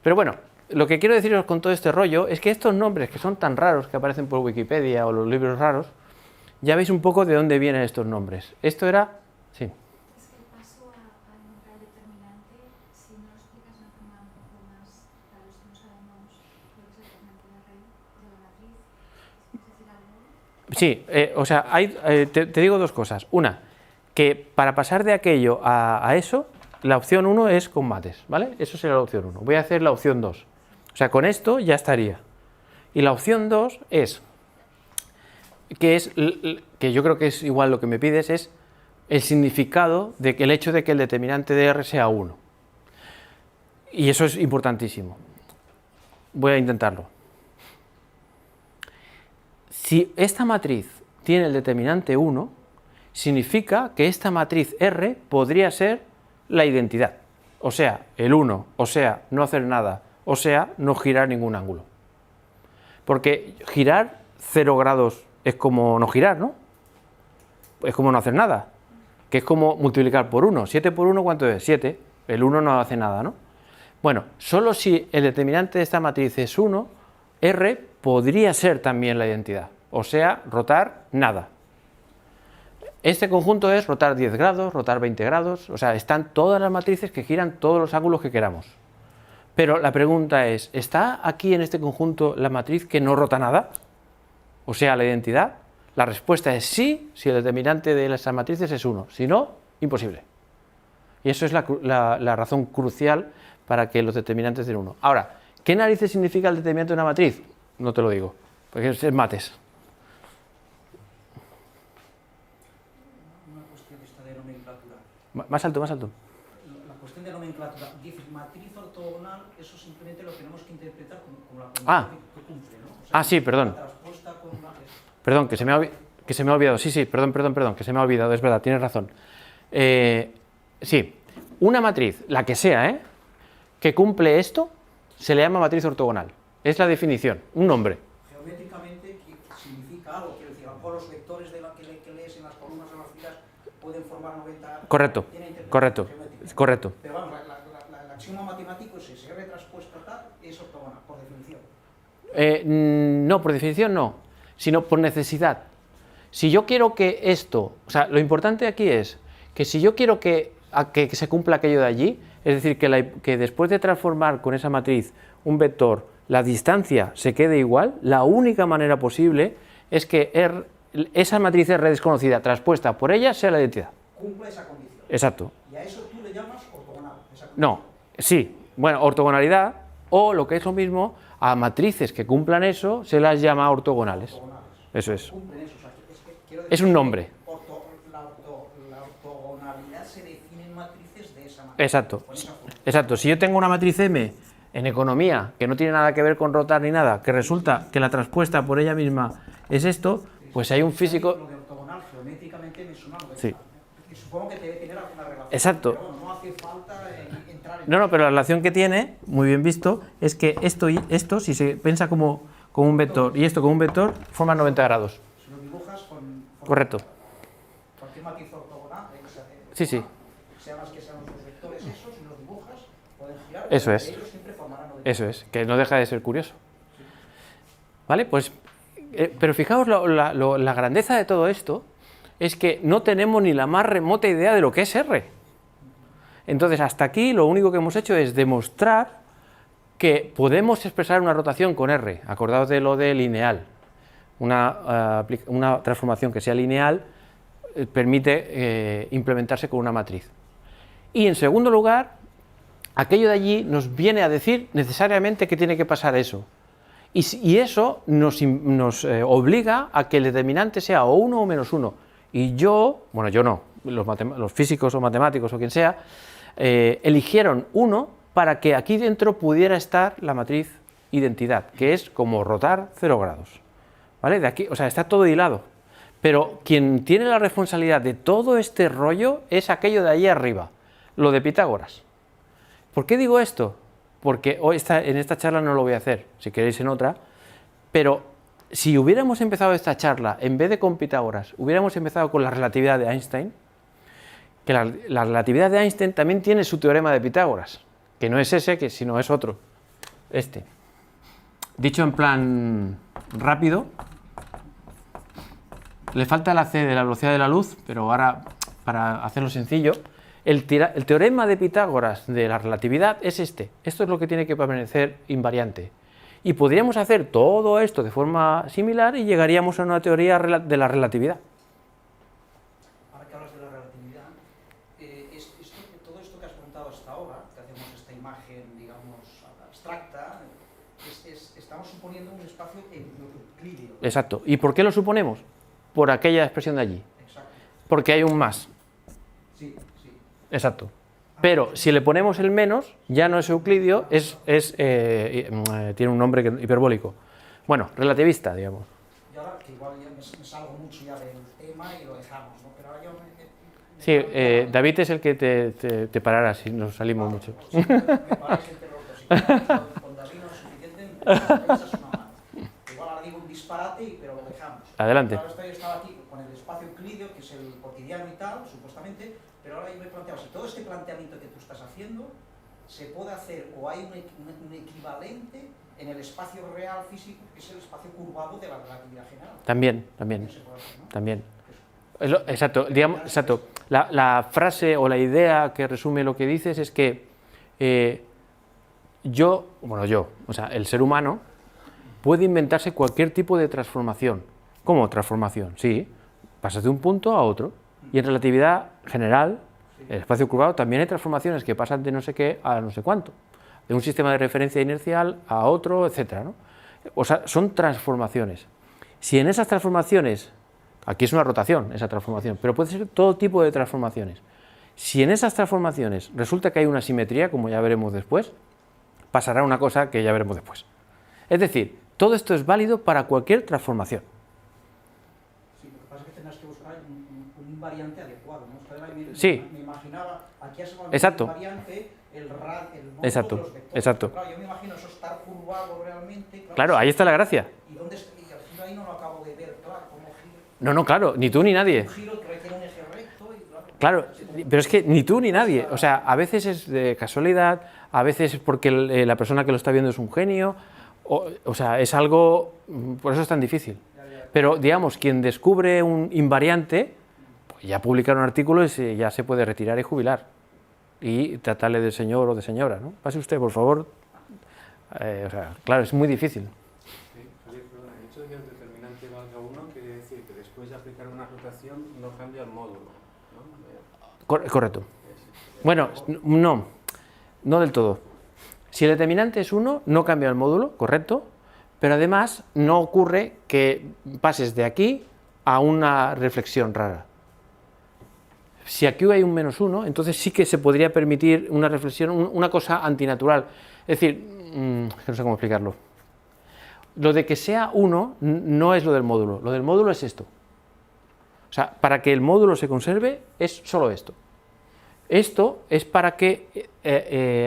Pero bueno, lo que quiero deciros con todo este rollo es que estos nombres que son tan raros que aparecen por Wikipedia o los libros raros, ya veis un poco de dónde vienen estos nombres. Esto era... Sí. Es que el paso a encontrar el determinante, si no lo explicas de una forma un poco más para los que no sabemos lo que es el determinante de la matriz, ¿quieres decir algo? Sí, o sea, te digo dos cosas. Una, que para pasar de aquello a eso, la opción 1 es con mates, ¿vale? Eso será la opción 1. Voy a hacer la opción 2. O sea, con esto ya estaría. Y la opción 2 es, que yo creo que es igual lo que me pides, es el significado de que el hecho de que el determinante de R sea 1. Y eso es importantísimo. Voy a intentarlo. Si esta matriz tiene el determinante 1, significa que esta matriz R podría ser la identidad. O sea, el 1, o sea, no hacer nada, o sea, no girar ningún ángulo. Porque girar 0 grados es como no girar, ¿no? Es como no hacer nada. Que es como multiplicar por 1. 7 por 1, ¿cuánto es? 7. El 1 no hace nada, ¿no? Bueno, solo si el determinante de esta matriz es 1, R podría ser también la identidad. O sea, rotar nada. Este conjunto es rotar 10 grados, rotar 20 grados, o sea, están todas las matrices que giran todos los ángulos que queramos. Pero la pregunta es, ¿está aquí en este conjunto la matriz que no rota nada? O sea, la identidad. La respuesta es sí, si el determinante de esas matrices es 1. Si no, imposible. Y eso es la razón crucial para que los determinantes den 1. Ahora, ¿qué narices significa el determinante de una matriz? No te lo digo, porque es mates. Una cuestión esta de nomenclatura. Más alto, más alto. La cuestión de nomenclatura. Dice matriz ortogonal, eso simplemente lo tenemos que interpretar como la Ah. condición que cumple, ¿no? O sea, Sí, perdón. la traspuesta con una... Perdón, que se me ha olvidado. Sí, perdón, que se me ha olvidado, es verdad, tienes razón. Sí, una matriz, la que sea, que cumple esto, se le llama matriz ortogonal. Es la definición, un nombre. Geométricamente que significa algo, quiero decir, a lo mejor los vectores de la que lees en las columnas o en las filas pueden formar 90... Correcto, tiene interpretación correcto, geométrica. correcto. Pero vamos, el axioma matemático es ese, R transpuesta tal, es ortogonal, por definición. No, por definición no, sino por necesidad. Si yo quiero que esto, o sea, lo importante aquí es que si yo quiero que se cumpla aquello de allí, es decir, que después de transformar con esa matriz un vector, la distancia se quede igual, la única manera posible es que esa matriz R desconocida transpuesta por ella sea la identidad. Cumple esa condición. Exacto. Y a eso tú le llamas ortogonal. Esa condición. No, sí, bueno, ortogonalidad, o lo que es lo mismo, a matrices que cumplan eso se las llama ortogonales. Ortogonales. Eso es. Cumplen eso. O sea, quiero Es decir un que nombre. La ortogonalidad se define en matrices de esa manera. Exacto. Con esa forma. Exacto. Si yo tengo una matriz M en economía que no tiene nada que ver con rotar ni nada, que resulta que la transpuesta por ella misma es esto, pues hay un físico... Lo de ortogonal geométricamente me suena lo de Sí. esta. Y supongo que debe tener alguna relación. Exacto. Pero bueno, no hace falta entrar en... No, pero la relación que tiene, muy bien visto, es que esto, si se piensa como con un vector y esto con un vector, forman 90 grados. Si lo dibujas con Correcto. cualquier matiz ortogonal, Sí, sí. sean las que sean los vectores esos, si los dibujas, pueden girar. Eso y es. ellos siempre formarán 90 Eso es, que no deja de ser curioso. ¿Vale? Pues, pero fijaos la grandeza de todo esto es que no tenemos ni la más remota idea de lo que es R. Entonces, hasta aquí lo único que hemos hecho es demostrar que podemos expresar una rotación con R. Acordaos de lo de lineal. Una transformación que sea lineal permite implementarse con una matriz. Y en segundo lugar, aquello de allí nos viene a decir necesariamente que tiene que pasar eso. Y eso nos obliga a que el determinante sea o 1 o menos 1. Y yo no, los físicos o matemáticos o quien sea, eligieron 1 para que aquí dentro pudiera estar la matriz identidad, que es como rotar 0 grados. ¿Vale? De aquí, o sea, está todo hilado. Pero quien tiene la responsabilidad de todo este rollo es aquello de allí arriba, lo de Pitágoras. ¿Por qué digo esto? Porque hoy en esta charla no lo voy a hacer, si queréis en otra, pero si hubiéramos empezado esta charla, en vez de con Pitágoras, hubiéramos empezado con la relatividad de Einstein, que la relatividad de Einstein también tiene su teorema de Pitágoras, que no es ese, sino es otro, este. Dicho en plan rápido, le falta la c de la velocidad de la luz, pero ahora, para hacerlo sencillo, el teorema de Pitágoras de la relatividad es este. Esto es lo que tiene que permanecer invariante. Y podríamos hacer todo esto de forma similar y llegaríamos a una teoría de la relatividad. Ahora que hablas de la relatividad, todo esto que has contado hasta ahora, que hacemos esta imagen, digamos, abstracta, estamos suponiendo un espacio euclídeo. Exacto. ¿Y por qué lo suponemos? Por aquella expresión de allí. Exacto. Porque hay un más. Sí, sí. Exacto. Pero si le ponemos el menos, ya no es euclidio, tiene un nombre hiperbólico. Bueno, relativista, digamos. Y ahora, que igual ya me salgo mucho ya del tema y lo dejamos, ¿no? Pero ahora yo Sí, David es el que te parará si nos salimos mucho. Me paráis entre los dos. Si con David no es suficiente, me echas una mano. Igual ahora digo un disparate, pero lo dejamos. Adelante. Ahora estaba aquí con el espacio euclídeo, que es el cotidiano y tal, supuestamente, pero ahora yo me planteo, si todo este planteamiento que tú estás haciendo se puede hacer o hay un equivalente en el espacio real físico, que es el espacio curvado de la relatividad general. También. Se puede hacer, ¿no? También. Exacto, digamos, exacto. La frase o la idea que resume lo que dices es que o sea, el ser humano puede inventarse cualquier tipo de transformación. ¿Cómo transformación? Sí, pasas de un punto a otro. Y en relatividad general, el espacio curvado, también hay transformaciones que pasan de no sé qué a no sé cuánto. De un sistema de referencia inercial a otro, etcétera, ¿no? O sea, son transformaciones. Si en esas transformaciones, aquí es una rotación, esa transformación, pero puede ser todo tipo de transformaciones. Si en esas transformaciones resulta que hay una simetría, como ya veremos después, pasará una cosa que ya veremos después. Es decir, todo esto es válido para cualquier transformación. Sí, lo que pasa es que tendrás que buscar un invariante adecuado, ¿no? Sí. Me imaginaba, aquí has Exacto. el invariante, el módulo Exacto. de los vectores. Exacto. Claro, yo me imagino eso estar curvado realmente. Claro, ahí está la gracia. Y al giro ahí no lo acabo de ver, claro, cómo giro. No, claro, ni tú ni nadie. Un giro que requiere un eje recto y Claro, pero es que ni tú ni nadie. O sea, a veces es de casualidad, a veces es porque la persona que lo está viendo es un genio. O sea, es algo, por eso es tan difícil. Pero, digamos, quien descubre un invariante, pues ya publicar un artículo y ya se puede retirar y jubilar. Y tratarle de señor o de señora, ¿no? Pase usted, por favor. O sea, claro, es muy difícil. Sí, Javier, perdona, el hecho de que el determinante valga 1 quiere decir que después de aplicar una rotación no cambia el módulo, ¿no? Correcto. Bueno, no del todo. Si el determinante es 1, no cambia el módulo, correcto, pero además no ocurre que pases de aquí a una reflexión rara. Si aquí hay un menos 1, entonces sí que se podría permitir una reflexión, una cosa antinatural. Es decir, no sé cómo explicarlo. Lo de que sea 1 no es lo del módulo es esto. O sea, para que el módulo se conserve es solo esto. Esto es para que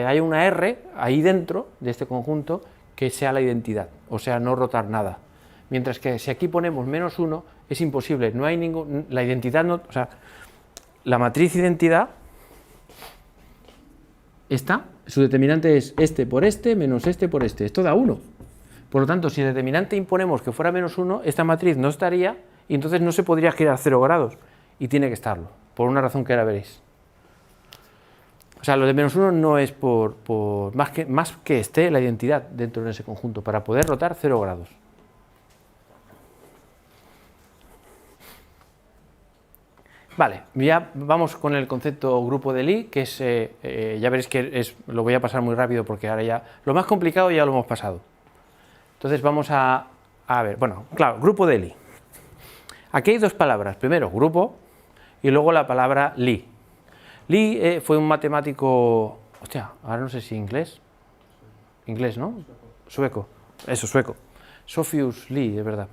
haya una R ahí dentro de este conjunto que sea la identidad, o sea, no rotar nada. Mientras que si aquí ponemos -1, es imposible, no hay la identidad, no, o sea, la matriz identidad, su determinante es este por este menos este por este, esto da 1. Por lo tanto, si el determinante imponemos que fuera -1, esta matriz no estaría y entonces no se podría girar 0 grados y tiene que estarlo, por una razón que ahora veréis. O sea, lo de -1 no es más que esté la identidad dentro de ese conjunto, para poder rotar 0 grados. Vale, ya vamos con el concepto grupo de Lie, que es, ya veréis que lo voy a pasar muy rápido porque ahora ya, lo más complicado ya lo hemos pasado. Entonces vamos a ver, bueno, claro, grupo de Lie. Aquí hay dos palabras, primero grupo y luego la palabra Lie. Lie fue un matemático, hostia, ahora no sé si inglés, ¿no? Sueco, eso, sueco. Sophus Lie, es verdad.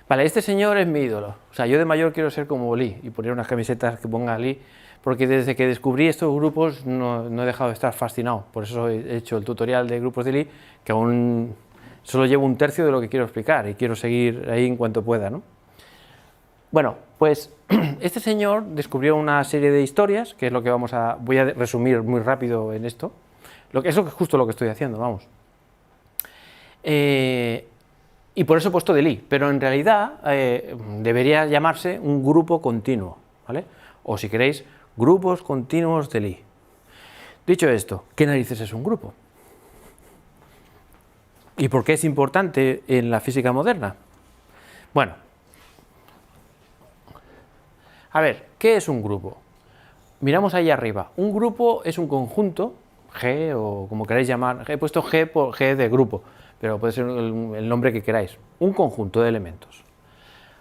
Vale, este señor es mi ídolo, o sea, yo de mayor quiero ser como Lie y poner unas camisetas que ponga Lie, porque desde que descubrí estos grupos no he dejado de estar fascinado, por eso he hecho el tutorial de grupos de Lie, que aún solo llevo un tercio de lo que quiero explicar y quiero seguir ahí en cuanto pueda, ¿no? Bueno, pues este señor descubrió una serie de historias, que es lo que voy a resumir muy rápido en esto, eso es justo lo que estoy haciendo, vamos. Y por eso he puesto de Lie, pero en realidad debería llamarse un grupo continuo, ¿vale? O si queréis, grupos continuos de Lie. Dicho esto, ¿qué narices es un grupo? ¿Y por qué es importante en la física moderna? Bueno, a ver, ¿qué es un grupo? Miramos ahí arriba. Un grupo es un conjunto, G o como queráis llamar, he puesto G por G de grupo, pero puede ser el nombre que queráis. Un conjunto de elementos.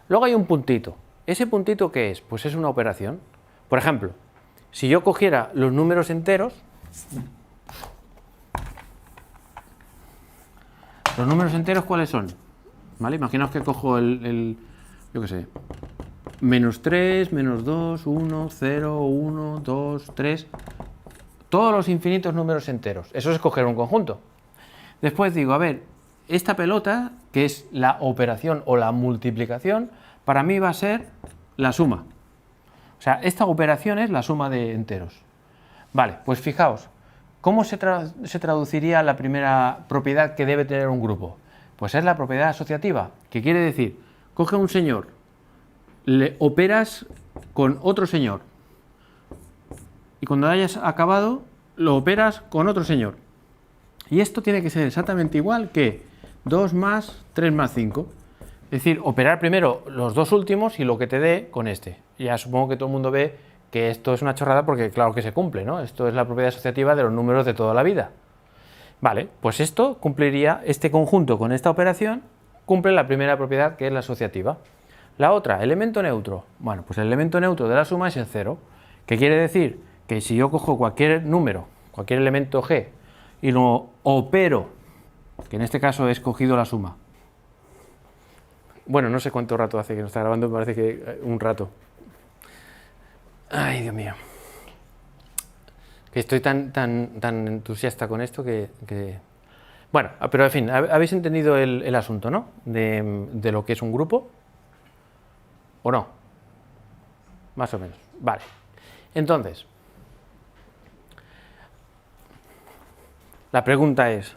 Luego hay un puntito. ¿Ese puntito qué es? Pues es una operación. Por ejemplo, si yo cogiera los números enteros, ¿los números enteros cuáles son? ¿Vale? Imaginaos que cojo yo qué sé, -3, -2, 1, 0, 1, 2, 3, todos los infinitos números enteros. Eso es coger un conjunto. Después digo, a ver, esta pelota, que es la operación o la multiplicación, para mí va a ser la suma. O sea, esta operación es la suma de enteros. Vale, pues fijaos, ¿cómo se traduciría la primera propiedad que debe tener un grupo? Pues es la propiedad asociativa, que quiere decir, coge un señor, le operas con otro señor, y cuando hayas acabado, lo operas con otro señor. Y esto tiene que ser exactamente igual que 2 más 3 más 5. Es decir, operar primero los dos últimos y lo que te dé con este. Ya supongo que todo el mundo ve que esto es una chorrada porque claro que se cumple, ¿no? Esto es la propiedad asociativa de los números de toda la vida. Vale, pues esto cumpliría, este conjunto con esta operación, cumple la primera propiedad que es la asociativa. La otra, elemento neutro. Bueno, pues el elemento neutro de la suma es el 0, que quiere decir que si yo cojo cualquier número, cualquier elemento G, y lo opero, que en este caso he escogido la suma. Bueno, no sé cuánto rato hace que nos está grabando, me parece que un rato. Ay, Dios mío. Que estoy tan entusiasta con esto que... Bueno, pero en fin, habéis entendido el asunto, ¿no? De lo que es un grupo. ¿O no? Más o menos. Vale. Entonces, la pregunta es,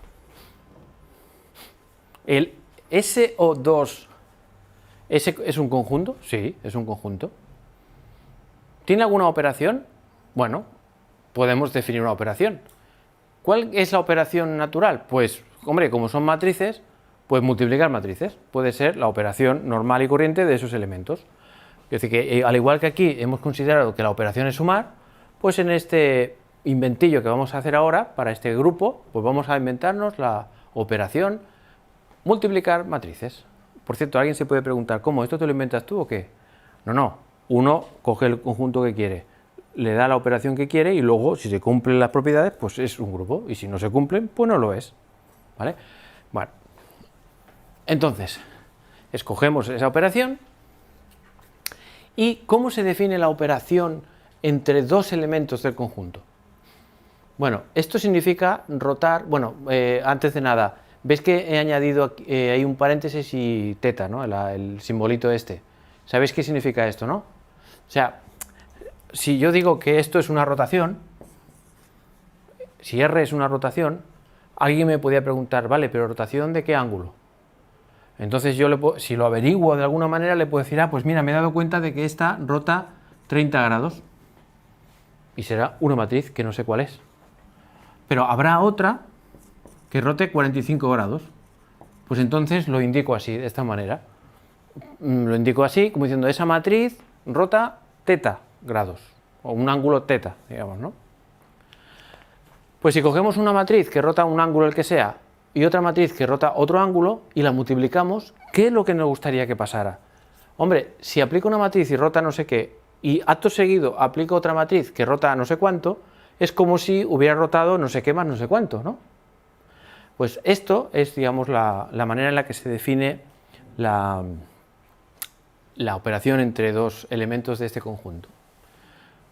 ¿el SO2 es un conjunto? Sí, es un conjunto. ¿Tiene alguna operación? Bueno, podemos definir una operación. ¿Cuál es la operación natural? Pues, hombre, como son matrices, pues multiplicar matrices. Puede ser la operación normal y corriente de esos elementos. Es decir, que al igual que aquí hemos considerado que la operación es sumar, pues en este inventillo que vamos a hacer ahora, para este grupo, pues vamos a inventarnos la operación multiplicar matrices. Por cierto, alguien se puede preguntar, ¿cómo? ¿Esto te lo inventas tú o qué? No. Uno coge el conjunto que quiere, le da la operación que quiere y luego, si se cumplen las propiedades, pues es un grupo. Y si no se cumplen, pues no lo es. ¿Vale? Bueno. Entonces, escogemos esa operación. ¿Y cómo se define la operación entre dos elementos del conjunto? Bueno, esto significa rotar, bueno, antes de nada, ¿Ves que he añadido aquí, hay un paréntesis y teta, ¿no? El simbolito este. ¿Sabéis qué significa esto, no? O sea, si yo digo que esto es una rotación, si R es una rotación, alguien me podía preguntar, vale, pero ¿rotación de qué ángulo? Entonces yo, si lo averiguo de alguna manera, le puedo decir, ah, pues mira, me he dado cuenta de que esta rota 30 grados. Y será una matriz que no sé cuál es. Pero habrá otra que rote 45 grados. Pues entonces lo indico así, de esta manera. Lo indico así, como diciendo, esa matriz rota teta grados, o un ángulo teta, digamos, ¿no? Pues si cogemos una matriz que rota un ángulo el que sea, y otra matriz que rota otro ángulo, y la multiplicamos, ¿qué es lo que nos gustaría que pasara? Hombre, si aplico una matriz y rota no sé qué, y acto seguido aplico otra matriz que rota no sé cuánto, es como si hubiera rotado no sé qué más no sé cuánto, ¿no? Pues esto es, digamos, la manera en la que se define la operación entre dos elementos de este conjunto.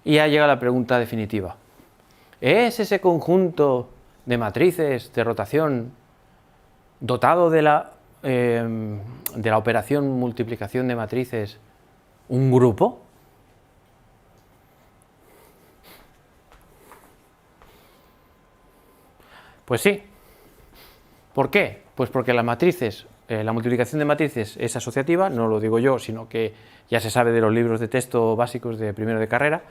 Y ya llega la pregunta definitiva. ¿Es ese conjunto de matrices de rotación dotado de la operación multiplicación de matrices un grupo? Pues sí. ¿Por qué? Pues porque las matrices, la multiplicación de matrices es asociativa, no lo digo yo, sino que ya se sabe de los libros de texto básicos de primero de carrera,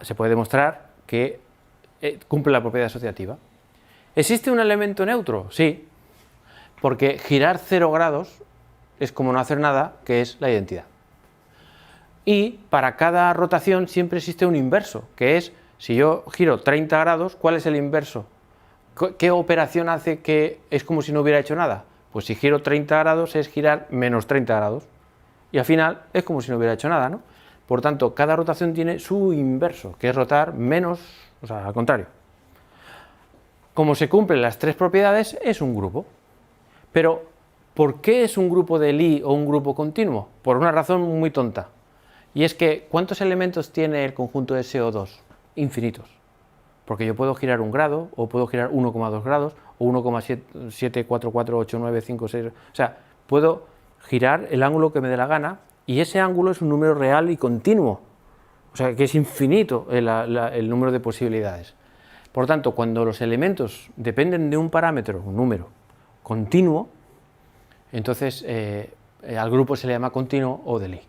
se puede demostrar que cumple la propiedad asociativa. ¿Existe un elemento neutro? Sí, porque girar 0 grados es como no hacer nada, que es la identidad. Y para cada rotación siempre existe un inverso, que es, si yo giro 30 grados, ¿cuál es el inverso? ¿Qué operación hace que es como si no hubiera hecho nada? Pues si giro 30 grados es girar menos 30 grados. Y al final es como si no hubiera hecho nada, ¿no? Por tanto, cada rotación tiene su inverso, que es rotar menos, o sea, al contrario. Como se cumplen las tres propiedades, es un grupo. Pero, ¿por qué es un grupo de Lie o un grupo continuo? Por una razón muy tonta. Y es que, ¿cuántos elementos tiene el conjunto de SO2? Infinitos. Porque yo puedo girar un grado, o puedo girar 1,2 grados, o 1,7448956. O sea, puedo girar el ángulo que me dé la gana, y ese ángulo es un número real y continuo. O sea, que es infinito el número de posibilidades. Por tanto, cuando los elementos dependen de un parámetro, un número, continuo, entonces al grupo se le llama continuo o de Lie.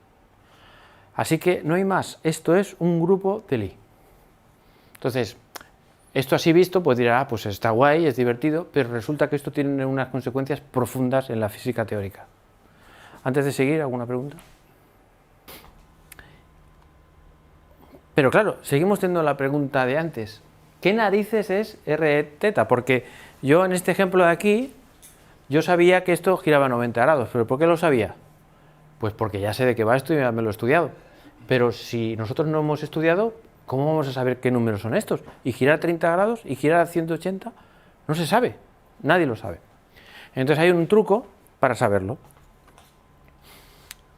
Así que no hay más, esto es un grupo de Lie. Entonces, esto así visto, pues dirá, ah, pues está guay, es divertido, pero resulta que esto tiene unas consecuencias profundas en la física teórica. Antes de seguir, ¿alguna pregunta? Pero claro, seguimos teniendo la pregunta de antes. ¿Qué narices es R teta? Porque yo en este ejemplo de aquí, yo sabía que esto giraba 90 grados, ¿pero por qué lo sabía? Pues porque ya sé de qué va esto y me lo he estudiado. Pero si nosotros no hemos estudiado, ¿cómo vamos a saber qué números son estos? ¿Y girar 30 grados? ¿Y girar a 180? No se sabe, nadie lo sabe. Entonces hay un truco para saberlo.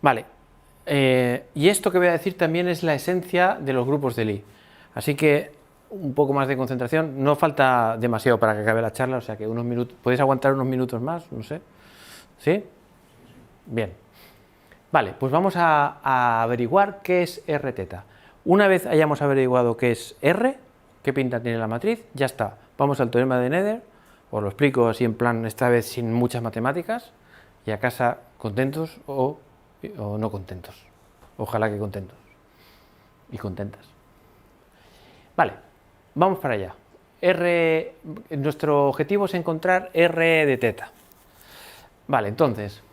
Vale, y esto que voy a decir también es la esencia de los grupos de Lie. Así que un poco más de concentración, no falta demasiado para que acabe la charla, o sea que unos minutos, ¿podéis aguantar unos minutos más? No sé. ¿Sí? Bien. Vale, pues vamos a averiguar qué es R teta. Una vez hayamos averiguado qué es R, qué pinta tiene la matriz, ya está. Vamos al teorema de Nether, os lo explico así en plan, esta vez sin muchas matemáticas, y a casa contentos o no contentos. Ojalá que contentos. Y contentas. Vale, vamos para allá. Nuestro objetivo es encontrar R de teta. Vale, entonces,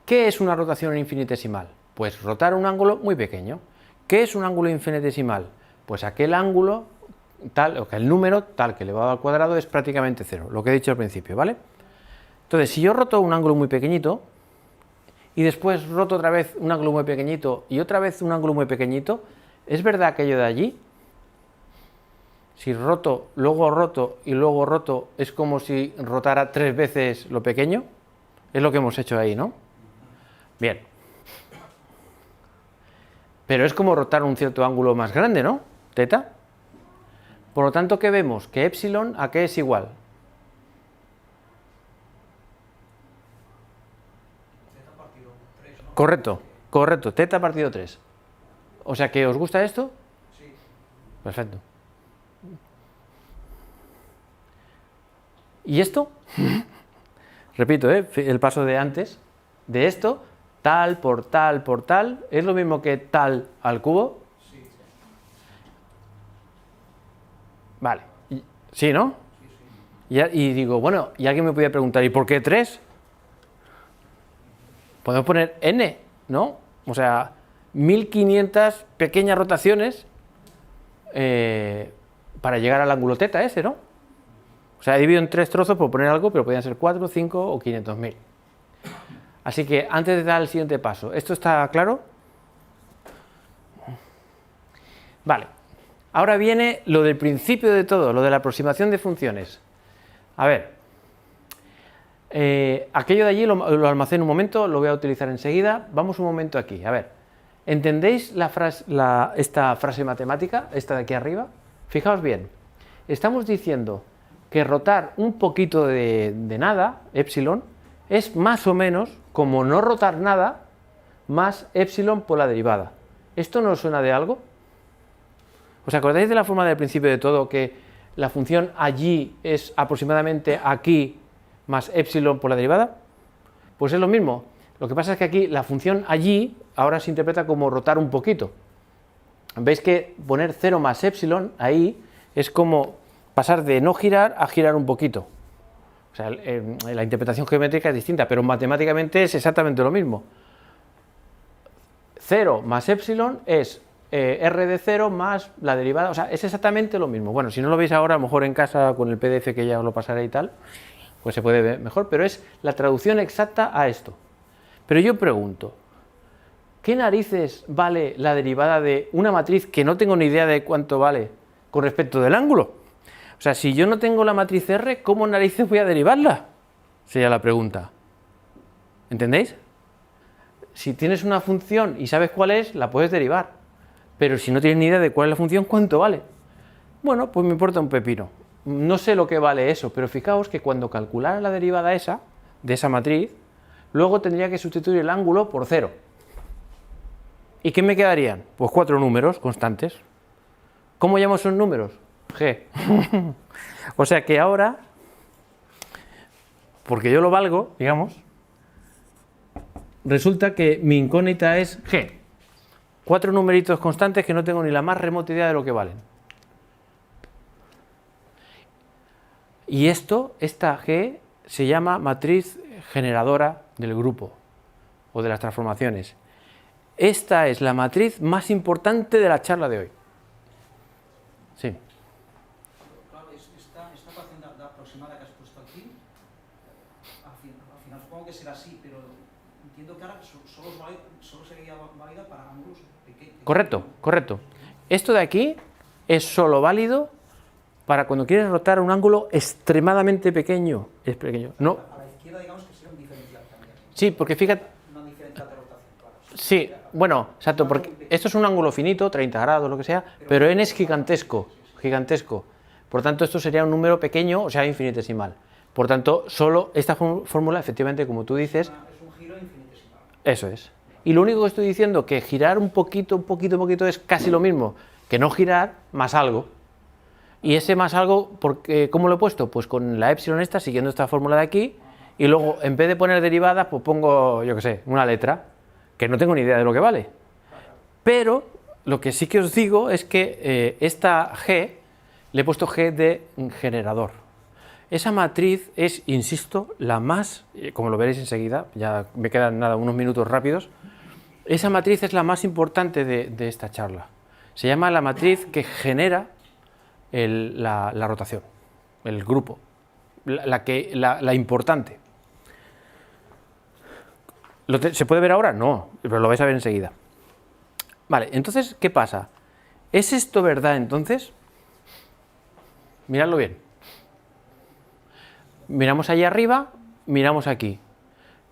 ¿qué es una rotación infinitesimal? Pues rotar un ángulo muy pequeño. ¿Qué es un ángulo infinitesimal? Pues aquel ángulo tal, o que el número tal que elevado al cuadrado es prácticamente cero, lo que he dicho al principio, ¿vale? Entonces, si yo roto un ángulo muy pequeñito y después roto otra vez un ángulo muy pequeñito y otra vez un ángulo muy pequeñito, ¿es verdad aquello de allí? Si roto y luego roto, es como si rotara 3 veces lo pequeño. Es lo que hemos hecho ahí, ¿no? Bien. Pero es como rotar un cierto ángulo más grande, ¿no? Teta. Por lo tanto, ¿qué vemos? Que epsilon, ¿a qué es igual? Correcto, correcto, teta partido 3. O sea, ¿que os gusta esto? Sí. Perfecto. ¿Y esto? Repito, el paso de antes, de esto, tal por tal por tal, ¿es lo mismo que tal al cubo? Sí. Vale, sí, ¿no? Y digo, bueno, y alguien me podía preguntar, ¿y por qué 3? Podemos poner n, ¿no? O sea, 1500 pequeñas rotaciones para llegar al ángulo teta ese, ¿no? O sea, he dividido en 3 trozos por poner algo, pero podían ser 4, 5 o 500.000. Así que antes de dar el siguiente paso, ¿esto está claro? Vale. Ahora viene lo del principio de todo, lo de la aproximación de funciones. A ver, aquello de allí lo almaceno un momento, lo voy a utilizar enseguida. Vamos un momento aquí, a ver. ¿Entendéis esta frase matemática, esta de aquí arriba? Fijaos bien, estamos diciendo que rotar un poquito de nada, epsilon, es más o menos como no rotar nada más epsilon por la derivada. ¿Esto no os suena de algo? ¿Os acordáis de la forma del principio de todo, que la función allí es aproximadamente aquí más epsilon por la derivada? Pues es lo mismo. Lo que pasa es que aquí la función allí ahora se interpreta como rotar un poquito. Veis que poner 0 más epsilon ahí es como pasar de no girar a girar un poquito. O sea, la interpretación geométrica es distinta, pero matemáticamente es exactamente lo mismo. 0 más epsilon es r de 0 más la derivada, o sea, es exactamente lo mismo. Bueno, si no lo veis ahora, a lo mejor en casa con el PDF que ya os lo pasaré y tal, pues se puede ver mejor, pero es la traducción exacta a esto. Pero yo pregunto, ¿qué narices vale la derivada de una matriz que no tengo ni idea de cuánto vale con respecto del ángulo? O sea, si yo no tengo la matriz R, ¿cómo narices voy a derivarla? Sería la pregunta. ¿Entendéis? Si tienes una función y sabes cuál es, la puedes derivar. Pero si no tienes ni idea de cuál es la función, ¿cuánto vale? Bueno, pues me importa un pepino. No sé lo que vale eso, pero fijaos que cuando calculara la derivada esa, de esa matriz, luego tendría que sustituir el ángulo por 0. ¿Y qué me quedarían? Pues 4 números constantes. ¿Cómo llamo esos números? G. O sea que ahora, porque yo lo valgo, digamos, resulta que mi incógnita es G. 4 numeritos constantes que no tengo ni la más remota idea de lo que valen. Y esta G se llama matriz generadora del grupo o de las transformaciones. Esta es la matriz más importante de la charla de hoy. Sí. Claro, esta ecuación de aproximada que has puesto aquí, al final supongo que será así, pero entiendo que ahora solo sería válida para ángulos pequeños. Correcto, correcto. Esto de aquí es solo válido para cuando quieres rotar un ángulo extremadamente pequeño. Es pequeño. No. A la izquierda, digamos que sería un diferencial también. Sí, porque fíjate. Una diferencial de rotación, claro. Sí, bueno, exacto, porque esto es un ángulo finito, 30 grados, lo que sea, pero n es gigantesco, gigantesco. Por tanto, esto sería un número pequeño, o sea, infinitesimal. Por tanto, solo esta fórmula, efectivamente, como tú dices, Es un giro infinitesimal. eso es. Y lo único que estoy diciendo que girar un poquito es casi lo mismo que no girar más algo. Y ese más algo, ¿cómo lo he puesto? Pues con la epsilon esta, siguiendo esta fórmula de aquí, y luego, en vez de poner derivadas, pues pongo, yo qué sé, una letra, que no tengo ni idea de lo que vale. Pero lo que sí que os digo es que esta G, le he puesto G de generador. Esa matriz es, insisto, la más, como lo veréis enseguida, ya me quedan nada, unos minutos rápidos, esa matriz es la más importante de esta charla. Se llama la matriz que genera la rotación, el grupo, la importante. ¿Se puede ver ahora? No, pero lo vais a ver enseguida. Vale, entonces, ¿qué pasa? ¿Es esto verdad entonces? Miradlo bien. Miramos allá arriba, miramos aquí.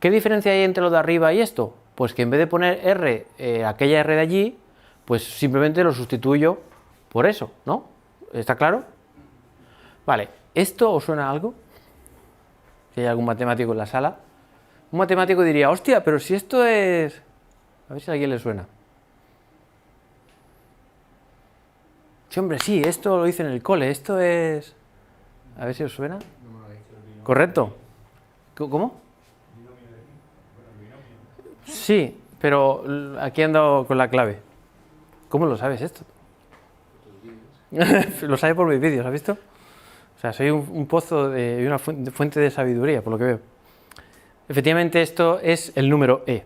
¿Qué diferencia hay entre lo de arriba y esto? Pues que en vez de poner R, aquella R de allí, pues simplemente lo sustituyo por eso, ¿no? ¿Está claro? Vale, ¿esto os suena a algo? Si hay algún matemático en la sala. Un matemático diría, hostia, pero si esto es A ver si a alguien le suena. Sí, hombre, sí, esto lo hice en el cole, esto es... A ver si os suena. ¿Correcto? ¿Cómo? Sí, pero aquí ando con la clave. ¿Cómo lo sabes esto? Lo sabe por mis vídeos, ¿has visto? O sea, soy un pozo y una fuente de sabiduría, por lo que veo. Efectivamente, esto es el número E.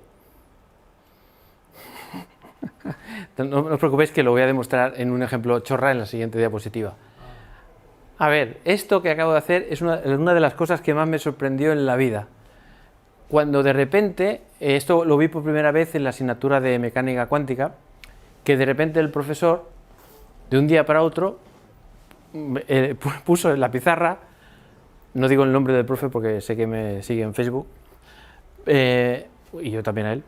No os preocupéis que lo voy a demostrar en un ejemplo chorra en la siguiente diapositiva. A ver, esto que acabo de hacer es una de las cosas que más me sorprendió en la vida. Cuando de repente, esto lo vi por primera vez en la asignatura de mecánica cuántica, que de repente el profesor, de un día para otro, puso en la pizarra, no digo el nombre del profe porque sé que me sigue en Facebook, y yo también a él,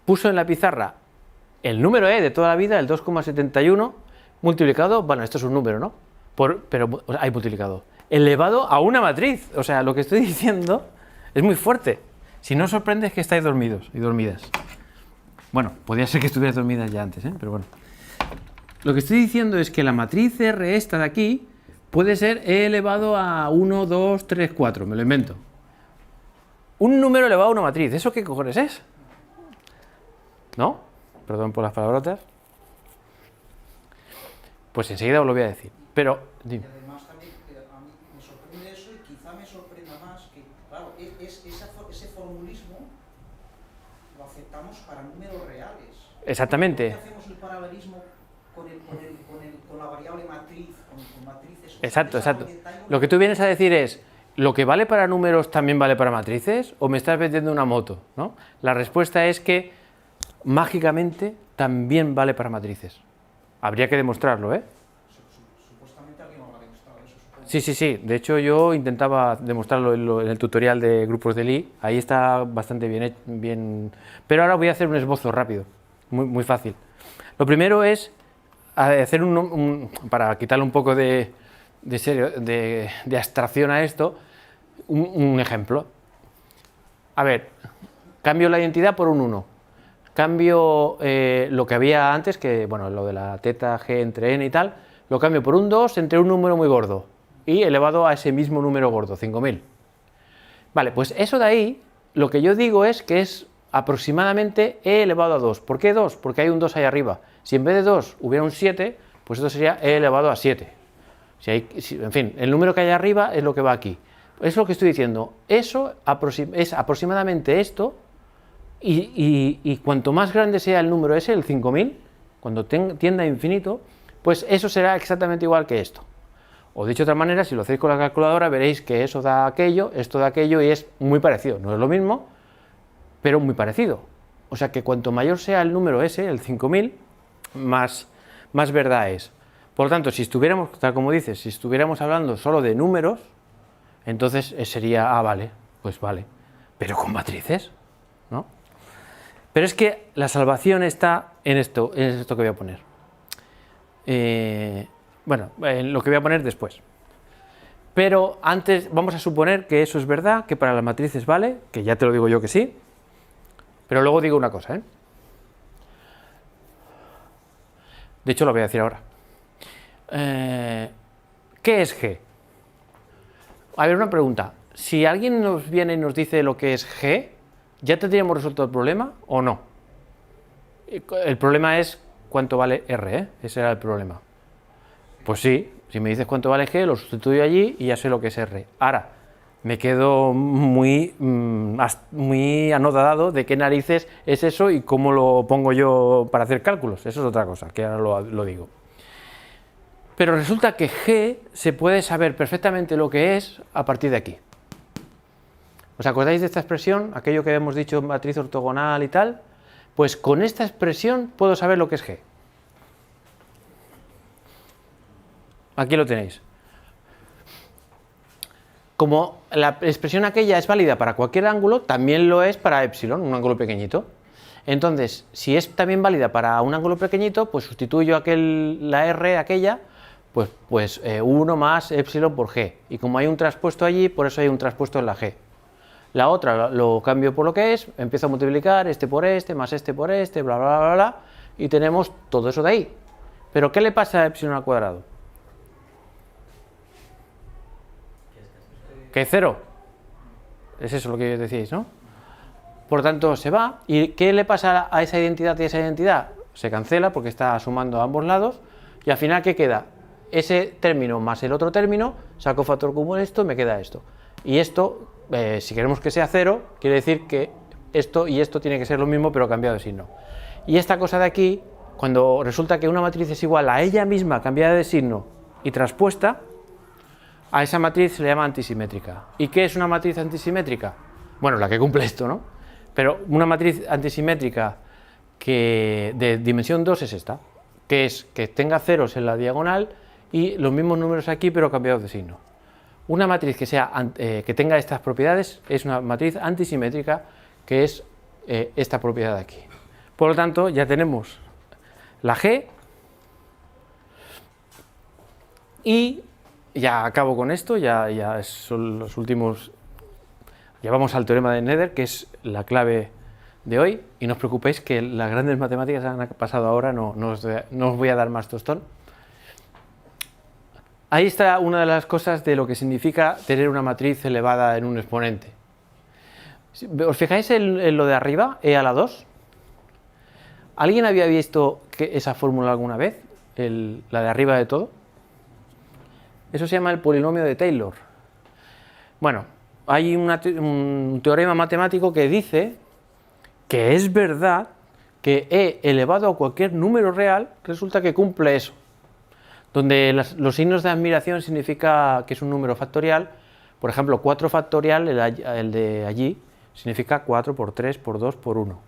puso en la pizarra el número E de toda la vida, el 2,71, multiplicado, bueno, esto es un número, ¿no? Pero hay multiplicado, elevado a una matriz. O sea, lo que estoy diciendo es muy fuerte. Si no os sorprende es que estáis dormidos y dormidas. Bueno, podría ser que estuvierais dormidas ya antes, pero bueno. Lo que estoy diciendo es que la matriz R esta de aquí puede ser E elevado a 1, 2, 3, 4, me lo invento. Un número elevado a una matriz, ¿eso qué cojones es? ¿No? Perdón por las palabrotas. Pues enseguida os lo voy a decir. Pero, dime. Y además también a mí me sorprende eso y quizá me sorprenda más que, claro, ese formulismo lo aceptamos para números reales. Exactamente. ¿Por qué hacemos el paralelismo con la variable matriz, con matrices? Exacto, exacto. Lo que tú vienes a decir es, ¿lo que vale para números también vale para matrices? ¿O me estás vendiendo una moto? ¿No? La respuesta es que mágicamente también vale para matrices. Habría que demostrarlo, ¿eh? Supuestamente alguien lo habrá demostrado eso, supongo. Sí, sí, sí. De hecho, yo intentaba demostrarlo en el tutorial de grupos de Lie. Ahí está bastante bien. Pero ahora voy a hacer un esbozo rápido, muy fácil. Lo primero es hacer para quitarle un poco de abstracción a esto, un ejemplo. A ver, cambio la identidad por un 1. Cambio lo que había antes, que bueno, lo de la teta g entre n y tal, lo cambio por un 2 entre un número muy gordo y elevado a ese mismo número gordo, 5000. Vale, pues eso de ahí, lo que yo digo es que es aproximadamente e elevado a 2. ¿Por qué 2? Porque hay un 2 ahí arriba. Si en vez de 2 hubiera un 7, pues esto sería e elevado a 7. En fin, el número que hay arriba es lo que va aquí. Es lo que estoy diciendo. Eso es aproximadamente esto. Y cuanto más grande sea el número ese, el 5000, cuando tienda a infinito, pues eso será exactamente igual que esto. O dicho de otra manera, si lo hacéis con la calculadora, veréis que eso da aquello, esto da aquello, y es muy parecido. No es lo mismo, pero muy parecido. O sea que cuanto mayor sea el número ese, el 5000, más verdad es. Por lo tanto, si estuviéramos, tal como dices, si estuviéramos hablando solo de números, entonces sería, vale, pues vale. Pero con matrices, ¿no? Pero es que la salvación está en esto que voy a poner. Bueno, en lo que voy a poner después. Pero antes vamos a suponer que eso es verdad, que para las matrices vale, que ya te lo digo yo que sí. Pero luego digo una cosa, De hecho, lo voy a decir ahora. ¿Qué es G? A ver, una pregunta. Si alguien nos viene y nos dice lo que es G, ¿ya tendríamos resuelto el problema o no? El problema es cuánto vale R, Ese era el problema. Pues sí, si me dices cuánto vale G, lo sustituyo allí y ya sé lo que es R. Ahora, me quedo muy anodado de qué narices es eso y cómo lo pongo yo para hacer cálculos. Eso es otra cosa, que ahora lo digo. Pero resulta que G se puede saber perfectamente lo que es a partir de aquí. ¿Os acordáis de esta expresión? Aquello que hemos dicho, matriz ortogonal y tal. Pues con esta expresión puedo saber lo que es G. Aquí lo tenéis. Como la expresión aquella es válida para cualquier ángulo, también lo es para epsilon, un ángulo pequeñito. Entonces, si es también válida para un ángulo pequeñito, pues sustituyo la R aquella, pues 1 más epsilon por G. Y como hay un traspuesto allí, por eso hay un traspuesto en la G. la otra lo cambio por lo que es, empiezo a multiplicar este por este, más este por este, bla, bla, bla, bla, y tenemos todo eso de ahí. Pero ¿qué le pasa a epsilon al cuadrado? Que es 0. Es eso lo que decíais, ¿no? Por tanto, se va. ¿Y qué le pasa a esa identidad y a esa identidad? Se cancela porque está sumando a ambos lados. Y al final, ¿qué queda? Ese término más el otro término, saco factor común esto, me queda esto. Y esto, si queremos que sea 0, quiere decir que esto y esto tiene que ser lo mismo, pero cambiado de signo. Y esta cosa de aquí, cuando resulta que una matriz es igual a ella misma cambiada de signo y transpuesta, a esa matriz se le llama antisimétrica. ¿Y qué es una matriz antisimétrica? Bueno, la que cumple esto, ¿no? Pero una matriz antisimétrica que de dimensión 2 es esta, que es que tenga ceros en la diagonal y los mismos números aquí, pero cambiados de signo. Una matriz que tenga estas propiedades es una matriz antisimétrica, que es esta propiedad de aquí. Por lo tanto, ya tenemos la G, y ya acabo con esto, ya son los últimos, ya vamos al teorema de Nether, que es la clave de hoy, y no os preocupéis que las grandes matemáticas han pasado ahora, no os voy a dar más tostón. Ahí está una de las cosas de lo que significa tener una matriz elevada en un exponente. ¿Os fijáis en lo de arriba, e a la 2? ¿Alguien había visto esa fórmula alguna vez? La de arriba de todo. Eso se llama el polinomio de Taylor. Bueno, hay un teorema matemático que dice que es verdad que e elevado a cualquier número real resulta que cumple eso. Donde los signos de admiración significa que es un número factorial. Por ejemplo, 4 factorial, el de allí, significa 4 por 3 por 2 por 1.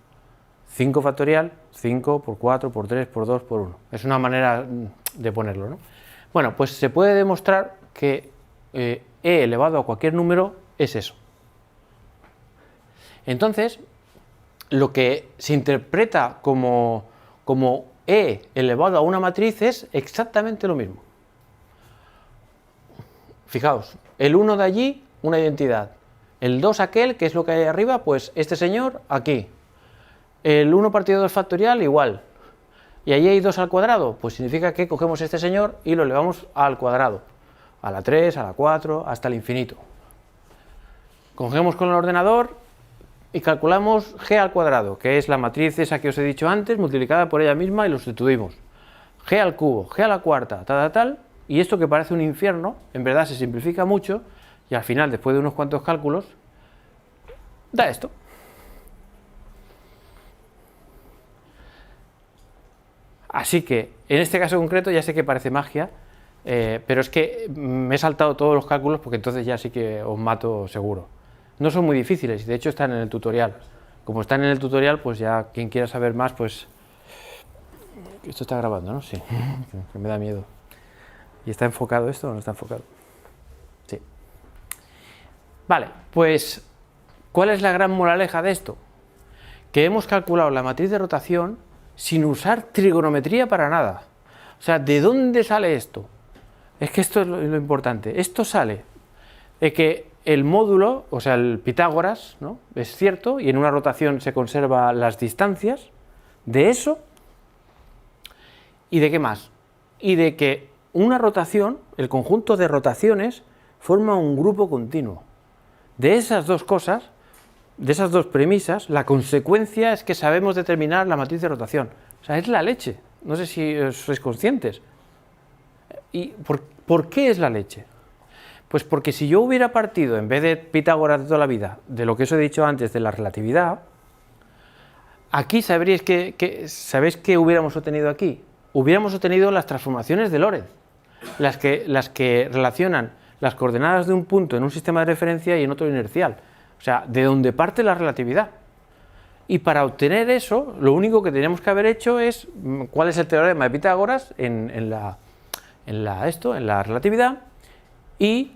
5 factorial, 5 por 4 por 3 por 2 por 1. Es una manera de ponerlo, ¿no? Bueno, pues se puede demostrar que e elevado a cualquier número es eso. Entonces, lo que se interpreta como e elevado a una matriz es exactamente lo mismo. Fijaos, el 1 de allí, una identidad. El 2 aquel, que es lo que hay arriba, pues este señor aquí. El 1 partido 2 factorial, igual. Y allí hay 2 al cuadrado, pues significa que cogemos este señor y lo elevamos al cuadrado. A la 3, a la 4, hasta el infinito. Cogemos con el ordenador y calculamos g al cuadrado, que es la matriz esa que os he dicho antes, multiplicada por ella misma y lo sustituimos. G al cubo, g a la cuarta, tal, y esto que parece un infierno, en verdad se simplifica mucho, y al final, después de unos cuantos cálculos, da esto. Así que, en este caso concreto, ya sé que parece magia, pero es que me he saltado todos los cálculos porque entonces ya sí que os mato seguro. No son muy difíciles, y de hecho están en el tutorial. Como están en el tutorial, pues ya quien quiera saber más, pues... Esto está grabando, ¿no? Sí, que me da miedo. ¿Y está enfocado esto o no está enfocado? Sí. Vale, pues, ¿cuál es la gran moraleja de esto? Que hemos calculado la matriz de rotación sin usar trigonometría para nada. O sea, ¿de dónde sale esto? Es que esto es lo importante. Esto sale de que el módulo, o sea, el Pitágoras, ¿no?, es cierto, y en una rotación se conservan las distancias de eso. ¿Y de qué más? Y de que una rotación, el conjunto de rotaciones, forma un grupo continuo. De esas dos cosas, de esas dos premisas, la consecuencia es que sabemos determinar la matriz de rotación. O sea, es la leche. No sé si sois conscientes. ¿Y por qué es la leche? Pues porque si yo hubiera partido, en vez de Pitágoras de toda la vida, de lo que os he dicho antes, de la relatividad, aquí sabéis que hubiéramos obtenido aquí. Hubiéramos obtenido las transformaciones de Lorentz, las que relacionan las coordenadas de un punto en un sistema de referencia y en otro inercial. O sea, de donde parte la relatividad. Y para obtener eso, lo único que teníamos que haber hecho es cuál es el teorema de Pitágoras en la relatividad y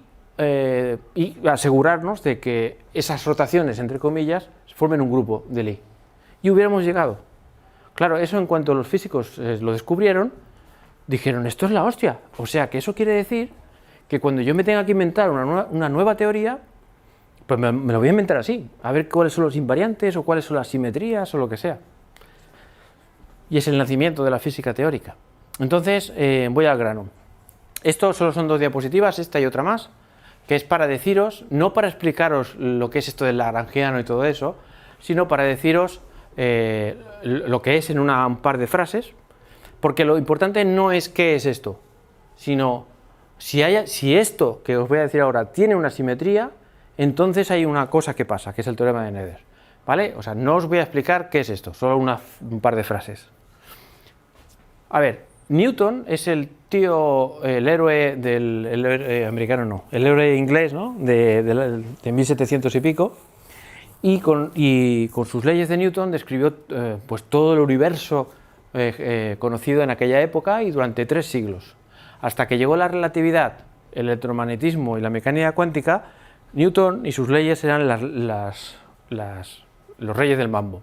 asegurarnos de que esas rotaciones, entre comillas, formen un grupo de Lie. Y hubiéramos llegado. Claro, eso en cuanto los físicos lo descubrieron, dijeron, esto es la hostia. O sea, que eso quiere decir que cuando yo me tenga que inventar una nueva teoría, Pues me lo voy a inventar así, a ver cuáles son los invariantes o cuáles son las simetrías o lo que sea. Y es el nacimiento de la física teórica. Entonces, voy al grano. Esto solo son 2 diapositivas, esta y otra más, que es para deciros, no para explicaros lo que es esto del lagrangiano y todo eso, sino para deciros lo que es en un par de frases, porque lo importante no es qué es esto, sino si esto que os voy a decir ahora tiene una simetría, entonces hay una cosa que pasa, que es el teorema de Nether, ¿vale? O sea, no os voy a explicar qué es esto, solo un par de frases. A ver, Newton es el tío, el héroe americano no, el héroe inglés, ¿no? de 1700 y pico, y con sus leyes de Newton describió pues todo el universo conocido en aquella época y durante 3 siglos. Hasta que llegó la relatividad, el electromagnetismo y la mecánica cuántica, Newton y sus leyes eran los reyes del mambo.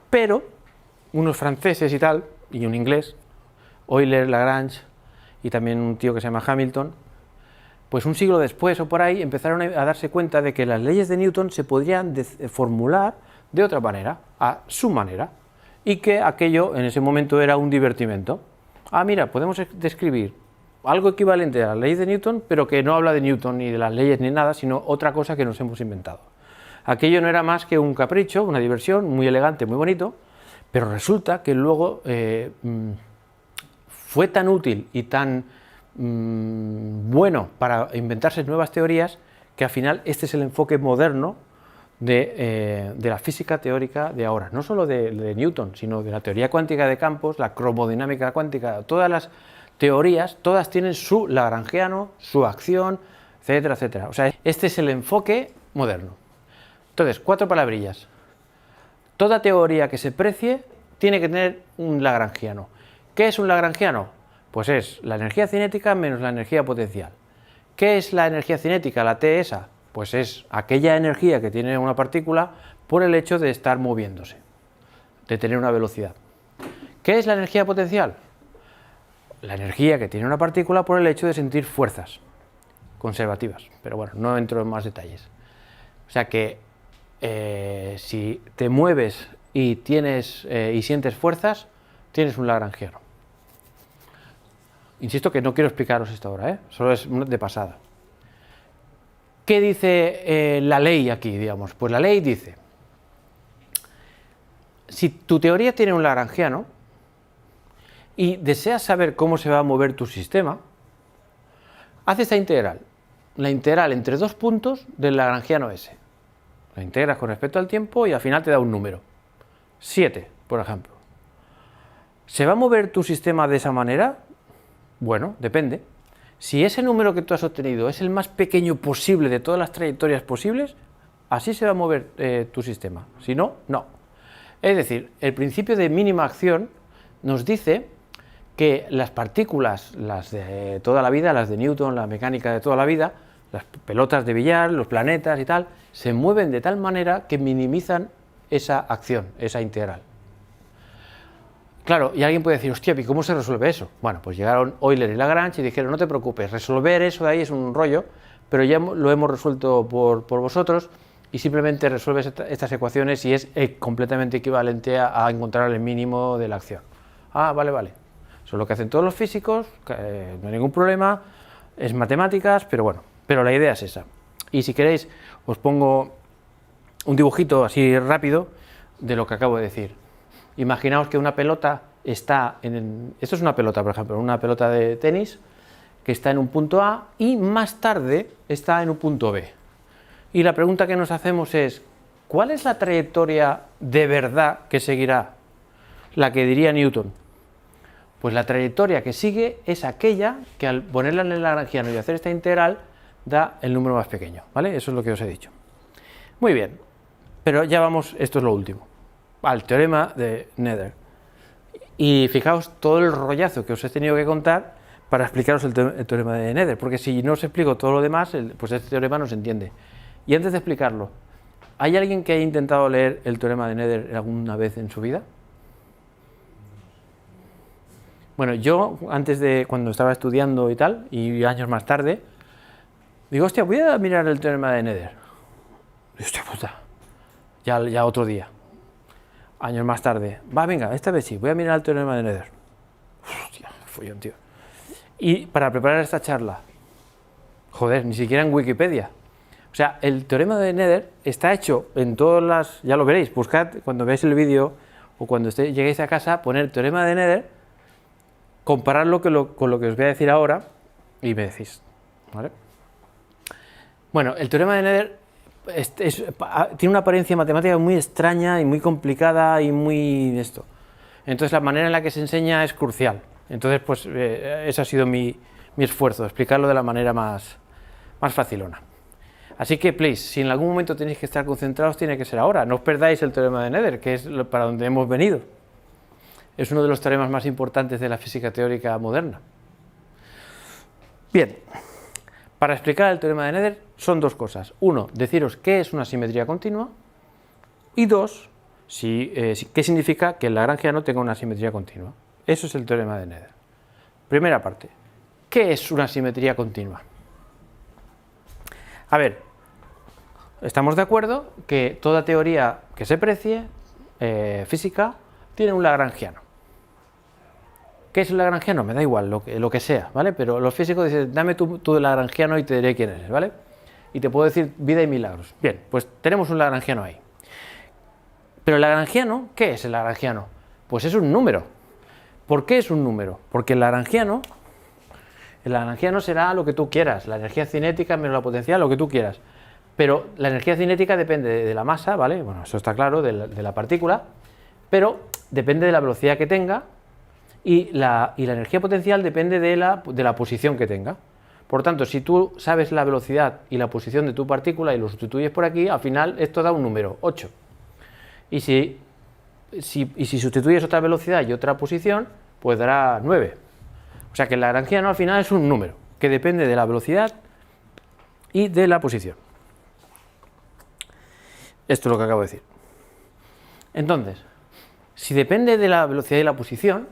Pero unos franceses y tal, y un inglés, Euler, Lagrange y también un tío que se llama Hamilton, pues un siglo después o por ahí empezaron a darse cuenta de que las leyes de Newton se podrían formular de otra manera, a su manera, y que aquello en ese momento era un divertimento. Ah, mira, podemos describir algo equivalente a las leyes de Newton, pero que no habla de Newton ni de las leyes ni nada, sino otra cosa que nos hemos inventado. Aquello no era más que un capricho, una diversión, muy elegante, muy bonito, pero resulta que luego fue tan útil y tan bueno para inventarse nuevas teorías que al final este es el enfoque moderno de la física teórica de ahora, no solo de Newton, sino de la teoría cuántica de campos, la cromodinámica cuántica, todas las teorías, todas tienen su lagrangiano, su acción, etcétera, etcétera. O sea, este es el enfoque moderno. Entonces, 4 palabrillas. Toda teoría que se precie tiene que tener un lagrangiano. ¿Qué es un lagrangiano? Pues es la energía cinética menos la energía potencial. ¿Qué es la energía cinética, la T esa? Pues es aquella energía que tiene una partícula por el hecho de estar moviéndose, de tener una velocidad. ¿Qué es la energía potencial? La energía que tiene una partícula por el hecho de sentir fuerzas conservativas. Pero bueno, no entro en más detalles. O sea que si te mueves y sientes fuerzas, tienes un lagrangiano. Insisto que no quiero explicaros esto ahora, solo es de pasada. ¿Qué dice la ley aquí, digamos? Pues la ley dice, si tu teoría tiene un lagrangiano y deseas saber cómo se va a mover tu sistema, haz esta integral, la integral entre 2 puntos del lagrangiano S. La integras con respecto al tiempo y al final te da un número, 7, por ejemplo. ¿Se va a mover tu sistema de esa manera? Bueno, depende. Si ese número que tú has obtenido es el más pequeño posible de todas las trayectorias posibles, así se va a mover tu sistema. Si no, no. Es decir, el principio de mínima acción nos dice que las partículas, las de toda la vida, las de Newton, la mecánica de toda la vida, las pelotas de billar, los planetas y tal, se mueven de tal manera que minimizan esa acción, esa integral. Claro, y alguien puede decir, hostia, ¿y cómo se resuelve eso? Bueno, pues llegaron Euler y Lagrange y dijeron, no te preocupes, resolver eso de ahí es un rollo, pero ya lo hemos resuelto por vosotros y simplemente resuelves estas ecuaciones y es completamente equivalente a encontrar el mínimo de la acción. Ah, vale, vale. Eso es lo que hacen todos los físicos, no hay ningún problema, es matemáticas, pero bueno, pero la idea es esa. Y si queréis, os pongo un dibujito así rápido de lo que acabo de decir. Imaginaos que una pelota está esto es una pelota, por ejemplo, una pelota de tenis que está en un punto A y más tarde está en un punto B. Y la pregunta que nos hacemos es, ¿cuál es la trayectoria de verdad que seguirá? La que diría Newton. Pues la trayectoria que sigue es aquella que al ponerla en el lagrangiano y hacer esta integral da el número más pequeño, ¿vale? Eso es lo que os he dicho. Muy bien, pero ya vamos, esto es lo último, al teorema de Nether. Y fijaos todo el rollazo que os he tenido que contar para explicaros el teorema de Nether, porque si no os explico todo lo demás, pues este teorema no se entiende. Y antes de explicarlo, ¿hay alguien que haya intentado leer el teorema de Nether alguna vez en su vida? Bueno, yo antes cuando estaba estudiando y tal, y años más tarde, Digo, hostia, voy a mirar el teorema de Nether. Y, hostia puta, ya otro día. Años más tarde, venga, esta vez sí, voy a mirar el teorema de Nether. Hostia, follón, tío. Y para preparar esta charla, joder, ni siquiera en Wikipedia. O sea, el teorema de Nether está hecho en todas las... Ya lo veréis, buscad cuando veáis el vídeo o cuando lleguéis a casa, poner teorema de Nether, compararlo con lo que os voy a decir ahora y me decís, ¿vale? Bueno, el teorema de Nether tiene una apariencia matemática muy extraña y muy complicada y muy esto. Entonces la manera en la que se enseña es crucial. Entonces, pues ese ha sido mi esfuerzo, explicarlo de la manera más facilona. Así que, please, si en algún momento tenéis que estar concentrados, tiene que ser ahora. No os perdáis el teorema de Nether, que es para donde hemos venido. Es uno de los teoremas más importantes de la física teórica moderna. Bien, para explicar el teorema de Nether son dos cosas. Uno, deciros qué es una simetría continua. Y dos, qué significa que el lagrangiano tenga una simetría continua. Eso es el teorema de Nether. Primera parte, ¿qué es una simetría continua? A ver, estamos de acuerdo que toda teoría que se precie, física, tiene un lagrangiano. ¿Qué es el lagrangiano? Me da igual, lo que sea, ¿vale? Pero los físicos dicen, dame tu lagrangiano y te diré quién eres, ¿vale? Y te puedo decir vida y milagros. Bien, pues tenemos un lagrangiano ahí. Pero el lagrangiano, ¿qué es el lagrangiano? Pues es un número. ¿Por qué es un número? Porque el lagrangiano será lo que tú quieras, la energía cinética menos la potencial, lo que tú quieras. Pero la energía cinética depende de la masa, ¿vale? Bueno, eso está claro, de la partícula, pero depende de la velocidad que tenga y la energía potencial depende de la posición que tenga. Por tanto, si tú sabes la velocidad y la posición de tu partícula y lo sustituyes por aquí, al final esto da un número, 8. Y si sustituyes otra velocidad y otra posición, pues dará 9. O sea que el lagrangiano al final es un número que depende de la velocidad y de la posición. Esto es lo que acabo de decir. Entonces, si depende de la velocidad y la posición,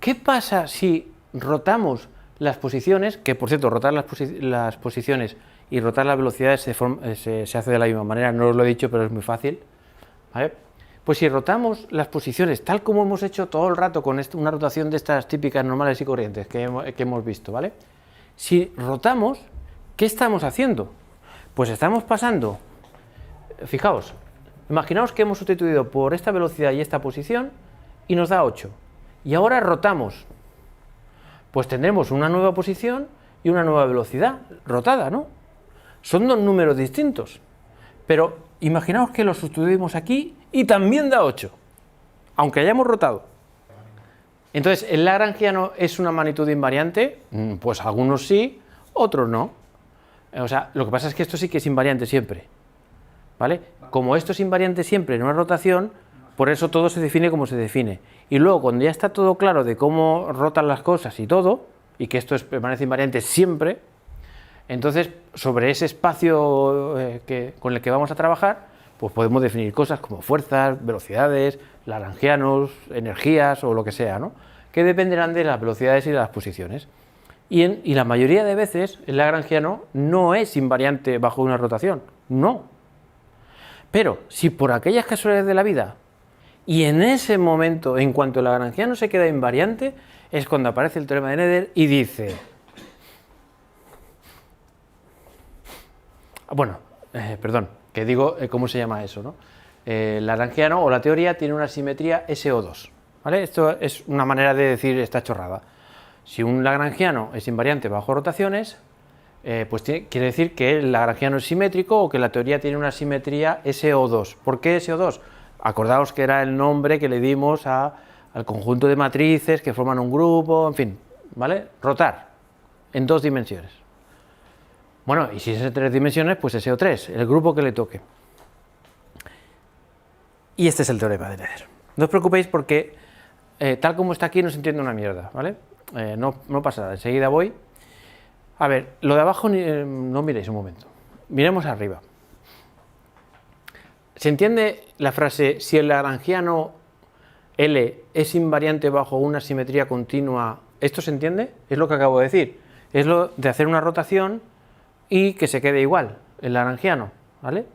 ¿qué pasa si rotamos las posiciones? Que por cierto, rotar las posiciones y rotar las velocidades se hace de la misma manera, no os lo he dicho, pero es muy fácil, ¿vale? Pues si rotamos las posiciones tal como hemos hecho todo el rato con una rotación de estas típicas normales y corrientes que hemos visto, ¿vale? Si rotamos, ¿qué estamos haciendo? Pues estamos pasando, fijaos, imaginaos que hemos sustituido por esta velocidad y esta posición y nos da 8. Y ahora rotamos, pues tendremos una nueva posición y una nueva velocidad rotada, ¿no? Son dos números distintos, pero imaginaos que los sustituimos aquí y también da 8, aunque hayamos rotado. Entonces, ¿el lagrangiano es una magnitud invariante? Pues algunos sí, otros no. O sea, lo que pasa es que esto sí que es invariante siempre, ¿vale? Como esto es invariante siempre en una rotación, por eso todo se define como se define. Y luego, cuando ya está todo claro de cómo rotan las cosas y todo, y que esto permanece invariante siempre, entonces, sobre ese espacio con el que vamos a trabajar, pues podemos definir cosas como fuerzas, velocidades, lagrangianos, energías o lo que sea, ¿no? Que dependerán de las velocidades y de las posiciones. Y la mayoría de veces el lagrangiano no es invariante bajo una rotación, no. Pero si por aquellas casualidades de la vida, y en ese momento, en cuanto el lagrangiano se queda invariante, es cuando aparece el teorema de Nether y dice... Bueno, perdón, que digo cómo se llama eso, ¿no? El lagrangiano o la teoría tiene una simetría SO2, ¿vale? Esto es una manera de decir esta chorrada. Si un lagrangiano es invariante bajo rotaciones, pues quiere decir que el lagrangiano es simétrico o que la teoría tiene una simetría SO2. ¿Por qué SO2? Acordaos que era el nombre que le dimos al conjunto de matrices que forman un grupo, en fin, ¿vale? Rotar en 2 dimensiones. Bueno, y si es en 3 dimensiones, pues SO3, el grupo que le toque. Y este es el teorema de Nether. No os preocupéis porque tal como está aquí no se entiende una mierda, ¿vale? No pasa nada, enseguida voy. A ver, lo de abajo no miréis un momento, miremos arriba. ¿Se entiende la frase si el lagrangiano L es invariante bajo una simetría continua? ¿Esto se entiende? Es lo que acabo de decir. es lo de hacer una rotación y que se quede igual, el lagrangiano, ¿vale?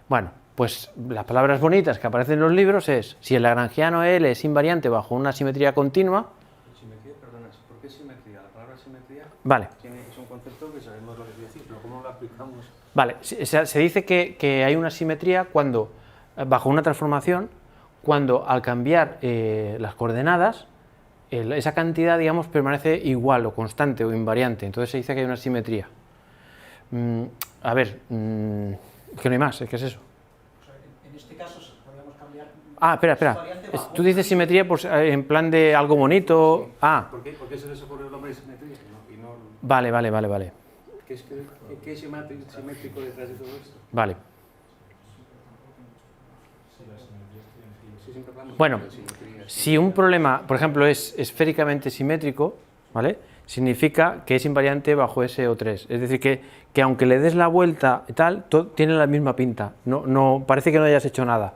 Bueno, pues las palabras bonitas que aparecen en los libros es, si el lagrangiano L es invariante bajo una simetría continua... Simetría, perdona, ¿por qué simetría? La palabra simetría Vale. es un concepto que sabemos lo que quiere decir, pero ¿cómo lo aplicamos? Vale, se dice que hay una simetría cuando, bajo una transformación, cuando al cambiar las coordenadas, esa cantidad, digamos, permanece igual o constante o invariante. Entonces se dice que hay una simetría. A ver, que no hay más, ¿qué es eso? O sea, en este caso podríamos cambiar... Ah, espera. variante bajo Tú dices simetría pues, en plan de algo bonito. Ah, ¿Por qué se les ocurre el nombre de simetría? Y no, vale. ¿Qué es simétrico detrás de todo esto? Vale. Sí, siempre hablamos Bueno, de simetría. si un problema, por ejemplo, es esféricamente simétrico, ¿vale? Significa que es invariante bajo SO3. Es decir, que aunque le des la vuelta y tal, tiene la misma pinta. No, parece que no hayas hecho nada,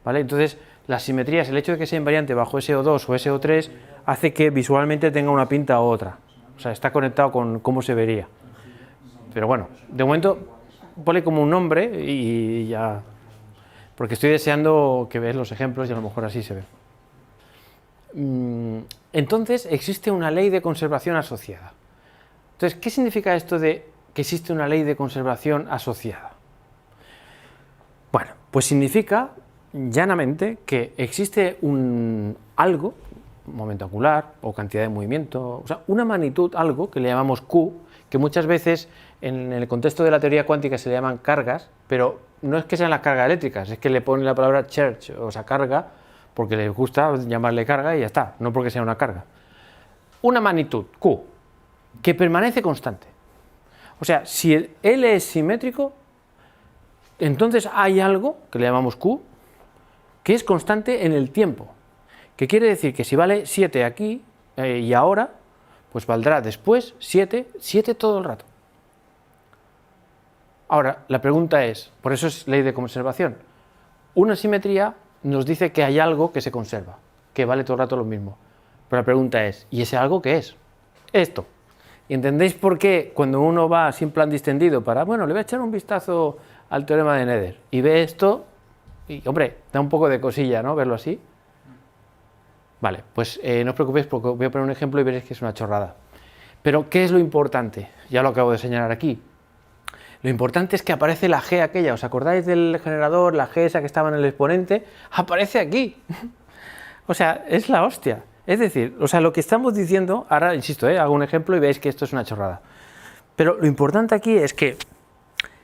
¿vale? Entonces, las simetrías, el hecho de que sea invariante bajo SO2 o SO3, hace que visualmente tenga una pinta u otra. O sea, está conectado con cómo se vería. Pero bueno, de momento, ponle como un nombre y ya... Porque estoy deseando que veas los ejemplos y a lo mejor así se ve. Entonces, existe una ley de conservación asociada. Entonces, ¿qué significa esto de que existe una ley de conservación asociada? Bueno, pues significa, llanamente, que existe algo, momento angular o cantidad de movimiento, o sea, una magnitud, algo que le llamamos Q, que muchas veces en el contexto de la teoría cuántica se le llaman cargas, pero no es que sean las cargas eléctricas, es que le ponen la palabra charge, o sea, carga, porque les gusta llamarle carga y ya está, no porque sea una carga. Una magnitud, Q, que permanece constante. O sea, si el L es simétrico, entonces hay algo, que le llamamos Q, que es constante en el tiempo. Que quiere decir que si vale 7 aquí y ahora, pues valdrá después 7 todo el rato. Ahora, la pregunta es, por eso es ley de conservación, una simetría nos dice que hay algo que se conserva, que vale todo el rato lo mismo. Pero la pregunta es, ¿y ese algo qué es? Esto. ¿Y entendéis por qué cuando uno va sin plan distendido para, bueno, le voy a echar un vistazo al teorema de Nether y ve esto, y hombre, da un poco de cosilla, ¿no?, verlo así? Vale, pues no os preocupéis porque voy a poner un ejemplo y veréis que es una chorrada. Pero, ¿qué es lo importante? Ya lo acabo de señalar aquí. Lo importante es que aparece la G aquella, ¿os acordáis del generador, la G esa que estaba en el exponente? Aparece aquí. O sea, es la hostia. Es decir, o sea, lo que estamos diciendo, ahora insisto, hago un ejemplo y veis que esto es una chorrada. Pero lo importante aquí es que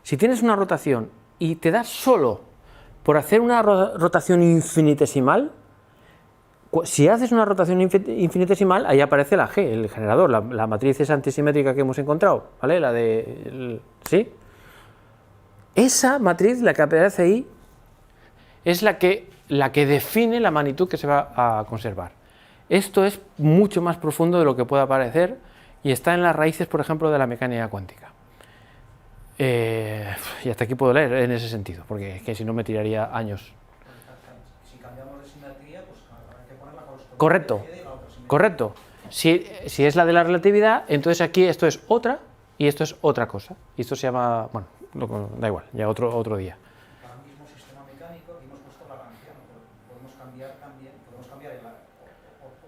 si tienes una rotación y te das solo por hacer una rotación infinitesimal, si haces una rotación infinitesimal, ahí aparece la G, el generador, la matriz esa antisimétrica que hemos encontrado, ¿vale? La de... ¿sí? Esa matriz, la que aparece ahí, es la que define la magnitud que se va a conservar. Esto es mucho más profundo de lo que pueda parecer y está en las raíces, por ejemplo, de la mecánica cuántica. Y hasta aquí puedo leer en ese sentido, porque es que si no me tiraría años. Si cambiamos de simetría, pues habrá que poner la correspondiente Correcto, de la otra simetría. correcto. Si es la de la relatividad, entonces aquí esto es otra y esto es otra cosa. Y esto se llama, bueno, da igual, ya otro día. Para el mismo sistema mecánico aquí hemos puesto lagrangiano, pero podemos cambiar también,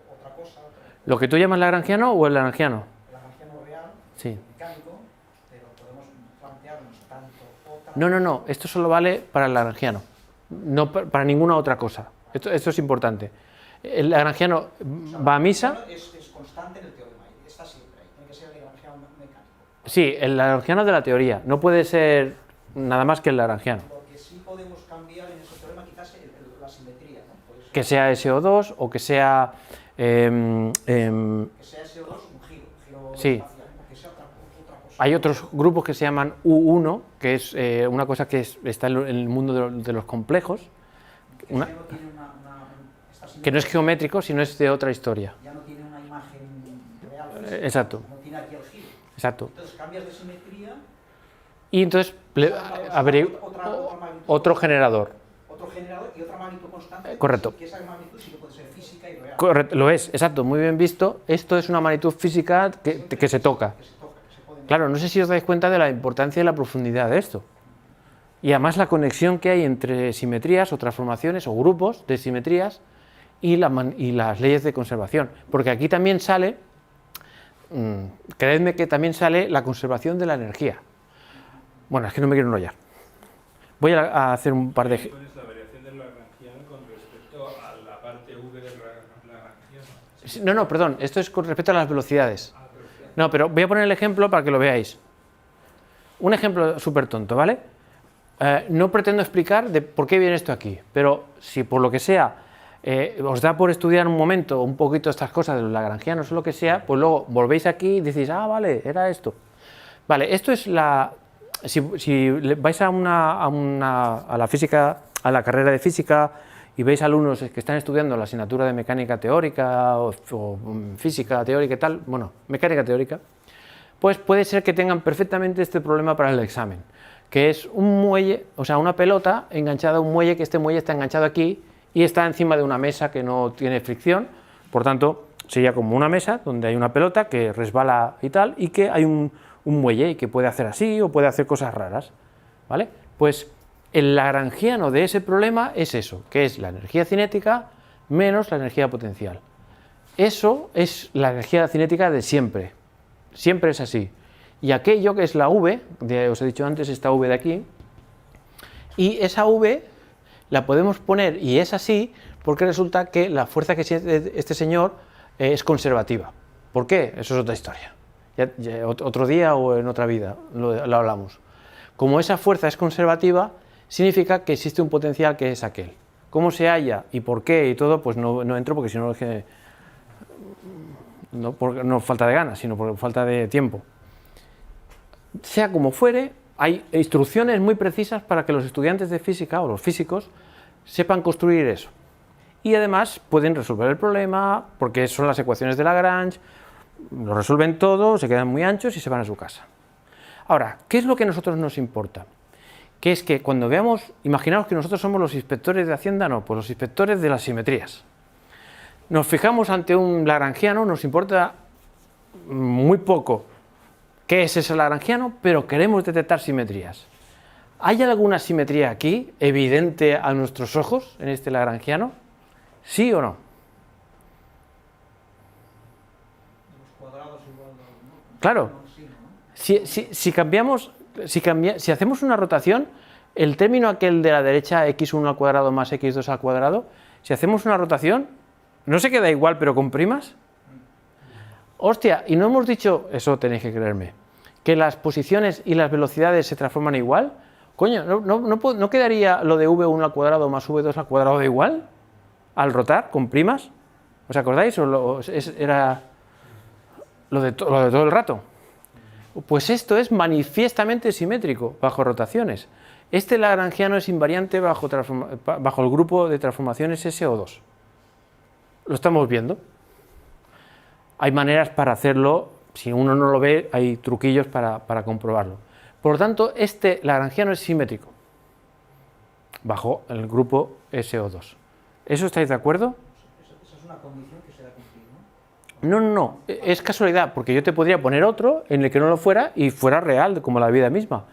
otra cosa, ¿Lo que tú llamas lagrangiano o el lagrangiano? el lagrangiano real, Sí. mecánico, pero podemos plantearnos tanto otra... No, esto solo vale para el lagrangiano, no para ninguna otra cosa. Esto es importante. El lagrangiano va a misa. Es constante en el teorema, está siempre ahí, tiene que ser el lagrangiano mecánico. Sí, el lagrangiano de la teoría, no puede ser nada más que el lagrangiano. Lo que sí podemos cambiar en ese teorema quizás es la simetría, ¿no? Por eso, Que sea SO2 o que sea... que sea SO2 un giro Sí. espacial, ¿no? Que sea otra cosa. Hay otros grupos que se llaman U1, que es una cosa que está en el mundo de los complejos, Que una- ya no tiene esta que no es simetría, geométrico, sino es de otra historia. ya no tiene una imagen real, física, Exacto, no tiene aquí el giro. exacto. Entonces cambias de simetría, Y entonces otro generador. otro generador y otra magnitud constante. Correcto. Que esa magnitud sí que puede ser física y real. Correcto, lo es, exacto, muy bien visto. Esto es una magnitud física que se toca. Que se toca. Claro, no sé si os dais cuenta de la importancia y la profundidad de esto. Y además la conexión que hay entre simetrías o transformaciones o grupos de simetrías y las leyes de conservación. Porque aquí también sale, creedme que también sale la conservación de la energía. Bueno, es que no me quiero enrollar. Voy a hacer un par de... ¿Cuál es la variación del lagrangiano con respecto a la parte V del lagrangiano? No, perdón, esto es con respecto a las velocidades. No, pero voy a poner el ejemplo para que lo veáis. Un ejemplo súper tonto, ¿vale? No pretendo explicar de por qué viene esto aquí, pero si por lo que sea os da por estudiar un momento un poquito estas cosas de los lagrangianos o lo que sea, pues luego volvéis aquí y decís, ah, vale, era esto. Vale, esto es la... Si vais a la física, a la carrera de física y veis alumnos que están estudiando la asignatura de mecánica teórica o física teórica y tal, bueno, mecánica teórica, pues puede ser que tengan perfectamente este problema para el examen, que es un muelle, o sea, una pelota enganchada a un muelle, que este muelle está enganchado aquí y está encima de una mesa que no tiene fricción, por tanto, sería como una mesa donde hay una pelota que resbala y tal, y que hay un muelle y que puede hacer así o puede hacer cosas raras, ¿vale? Pues el lagrangiano de ese problema es eso, que es la energía cinética menos la energía potencial. Eso es la energía cinética de siempre, siempre es así. Y aquello que es la V, os he dicho antes, esta V de aquí, y esa V la podemos poner y es así porque resulta que la fuerza que siente este señor es conservativa. ¿Por qué? Eso es otra historia. Ya otro día o en otra vida lo hablamos. Como esa fuerza es conservativa, significa que existe un potencial que es aquel. ¿Cómo se halla y por qué y todo? Pues no entro porque si no es que... No falta de ganas, sino por falta de tiempo. Sea como fuere, hay instrucciones muy precisas para que los estudiantes de física o los físicos sepan construir eso. Y además pueden resolver el problema porque son las ecuaciones de Lagrange, lo resuelven todo, se quedan muy anchos y se van a su casa. Ahora, ¿qué es lo que a nosotros nos importa? Que es que cuando veamos, imaginaos que nosotros somos los inspectores de Hacienda, no, pues los inspectores de las simetrías. Nos fijamos ante un lagrangiano, nos importa muy poco qué es ese lagrangiano, pero queremos detectar simetrías. ¿Hay alguna simetría aquí, evidente a nuestros ojos, en este lagrangiano? ¿Sí o no? Los cuadrados igual, ¿no? Claro. Si hacemos una rotación, el término aquel de la derecha, x1 al cuadrado más x2 al cuadrado, si hacemos una rotación, ¿no se queda igual pero con primas? Hostia, y no hemos dicho, eso tenéis que creerme, que las posiciones y las velocidades se transforman igual. Coño, ¿no quedaría lo de v1 al cuadrado más v2 al cuadrado de igual? Al rotar con primas. ¿Os acordáis? Era lo de todo el rato. Pues esto es manifiestamente simétrico bajo rotaciones. Este lagrangiano es invariante bajo el grupo de transformaciones SO2. Lo estamos viendo. Hay maneras para hacerlo, si uno no lo ve, hay truquillos para comprobarlo. Por lo tanto, este lagrangiano es simétrico bajo el grupo SO2. ¿Eso estáis de acuerdo? Esa es una condición que se da a cumplir, ¿no? No, es casualidad, porque yo te podría poner otro en el que no lo fuera y fuera real, como la vida misma.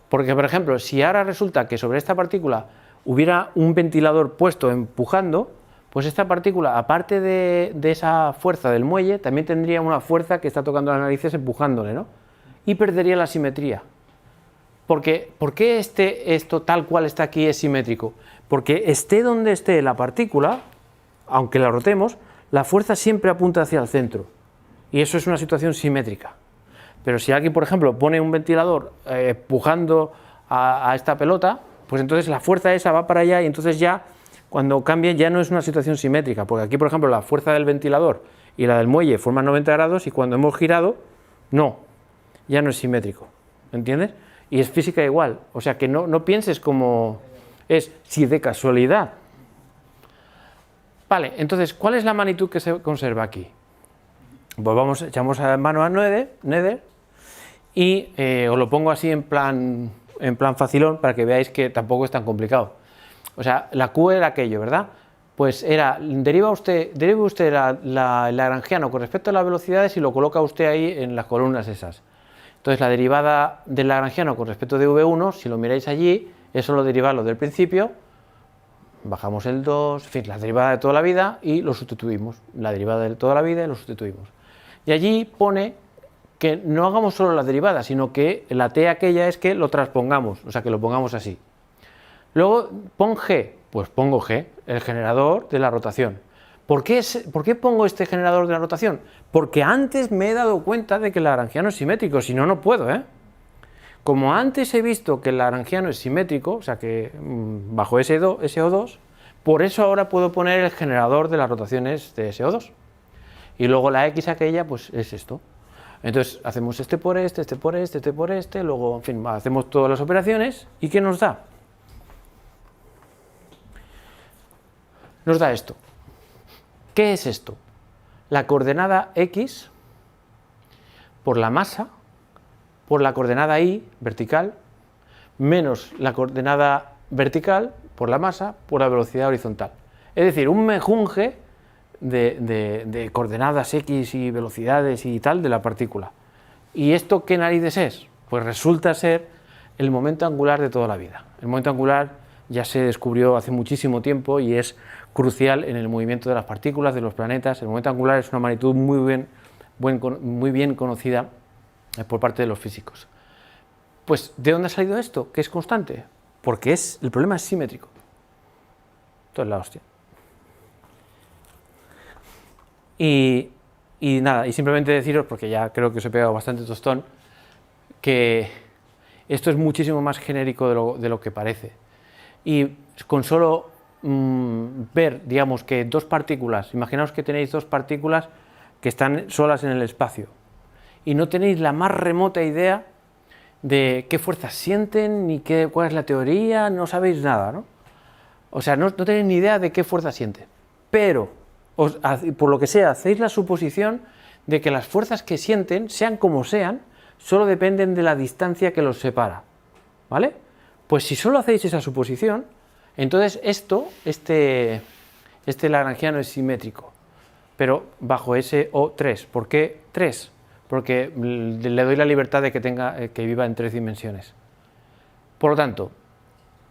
Porque, por ejemplo, si ahora resulta que sobre esta partícula hubiera un ventilador puesto empujando, pues esta partícula, aparte de esa fuerza del muelle, también tendría una fuerza que está tocando las narices empujándole, ¿no? Y perdería la simetría. Porque, ¿por qué esto tal cual está aquí es simétrico? Porque esté donde esté la partícula, aunque la rotemos, la fuerza siempre apunta hacia el centro. Y eso es una situación simétrica. Pero si alguien, por ejemplo, pone un ventilador empujando a esta pelota, pues entonces la fuerza esa va para allá y entonces ya, cuando cambie, ya no es una situación simétrica. Porque aquí, por ejemplo, la fuerza del ventilador y la del muelle forman 90 grados y cuando hemos girado, no, ya no es simétrico. ¿Entiendes? Y es física igual. O sea, que no pienses como es si de casualidad. Vale, entonces, ¿cuál es la magnitud que se conserva aquí? Pues echamos a mano a Nether y os lo pongo así en plan facilón para que veáis que tampoco es tan complicado. O sea, la Q era aquello, ¿verdad? Pues deriva usted el lagrangiano con respecto a las velocidades y lo coloca usted ahí en las columnas esas. Entonces la derivada del lagrangiano con respecto de V1, si lo miráis allí, es solo derivarlo del principio, bajamos el 2, en fin, la derivada de toda la vida y lo sustituimos, la derivada de toda la vida y lo sustituimos. Y allí pone que no hagamos solo la derivada, sino que la t aquella es que lo transpongamos, o sea, que lo pongamos así. Luego pon g, pues pongo g, el generador de la rotación. ¿Por qué pongo este generador de la rotación? Porque antes me he dado cuenta de que el lagrangiano es simétrico, si no, no puedo, ¿eh? Como antes he visto que el lagrangiano es simétrico, o sea que bajo SO2, por eso ahora puedo poner el generador de las rotaciones de SO2. Y luego la X aquella, pues es esto. Entonces hacemos este por este, este por este, este por este, luego, en fin, hacemos todas las operaciones. ¿Y qué nos da? Nos da esto. ¿Qué es esto? La coordenada X por la masa, por la coordenada Y vertical, menos la coordenada vertical por la masa, por la velocidad horizontal. Es decir, un mejunje de coordenadas X y velocidades y tal de la partícula. ¿Y esto qué narices es? Pues resulta ser el momento angular de toda la vida. El momento angular ya se descubrió hace muchísimo tiempo y es crucial en el movimiento de las partículas, de los planetas. El momento angular es una magnitud muy bien conocida por parte de los físicos. Pues, ¿de dónde ha salido esto? ¿Que es constante? Porque el problema es simétrico. Esto es la hostia. Y nada, y simplemente deciros, porque ya creo que os he pegado bastante tostón, que esto es muchísimo más genérico de lo que parece. Y con solo ver, digamos, que dos partículas, imaginaos que tenéis dos partículas que están solas en el espacio y no tenéis la más remota idea de qué fuerzas sienten, ni cuál es la teoría, no sabéis nada, ¿no? O sea, no tenéis ni idea de qué fuerzas sienten, pero por lo que sea, hacéis la suposición de que las fuerzas que sienten, sean como sean, solo dependen de la distancia que los separa, ¿vale? Pues si solo hacéis esa suposición, entonces este lagrangiano es simétrico, pero bajo SO3. ¿Por qué 3? Porque le doy la libertad de que viva en 3 dimensiones. Por lo tanto,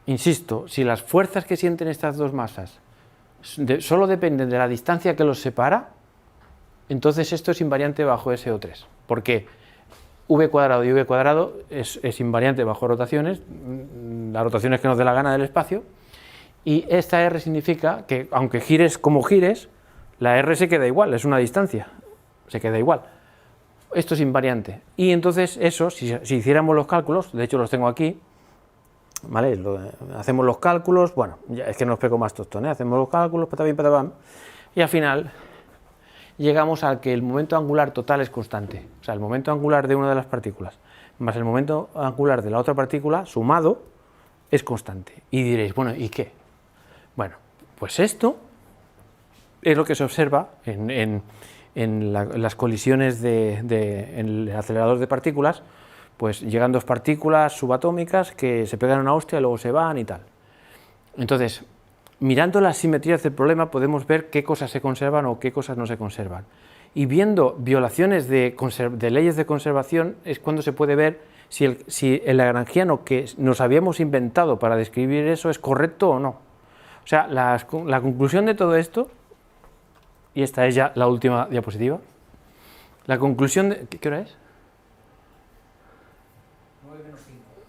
insisto, si las fuerzas que sienten estas dos masas solo dependen de la distancia que los separa, entonces esto es invariante bajo SO3, porque v cuadrado y v cuadrado es invariante bajo rotaciones, las rotaciones que nos dé la gana del espacio, y esta R significa que aunque gires como gires, la R se queda igual, es una distancia, se queda igual. Esto es invariante. Y entonces eso, si hiciéramos los cálculos, de hecho los tengo aquí, ¿vale? Hacemos los cálculos, bueno, ya es que no os pego más tostón, ¿eh? Hacemos los cálculos, patapim, patapam, y al final llegamos a que el momento angular total es constante. O sea, el momento angular de una de las partículas más el momento angular de la otra partícula, sumado, es constante. Y diréis, bueno, ¿y qué? Bueno, pues esto es lo que se observa en las colisiones en el acelerador de partículas, pues llegan dos partículas subatómicas que se pegan una hostia, luego se van y tal. Entonces, mirando las simetrías del problema podemos ver qué cosas se conservan o qué cosas no se conservan. Y viendo violaciones de leyes de conservación es cuando se puede ver si el lagrangiano que nos habíamos inventado para describir eso es correcto o no. O sea, la conclusión de todo esto, y esta es ya la última diapositiva, la conclusión de... ¿Qué hora es? 9:05.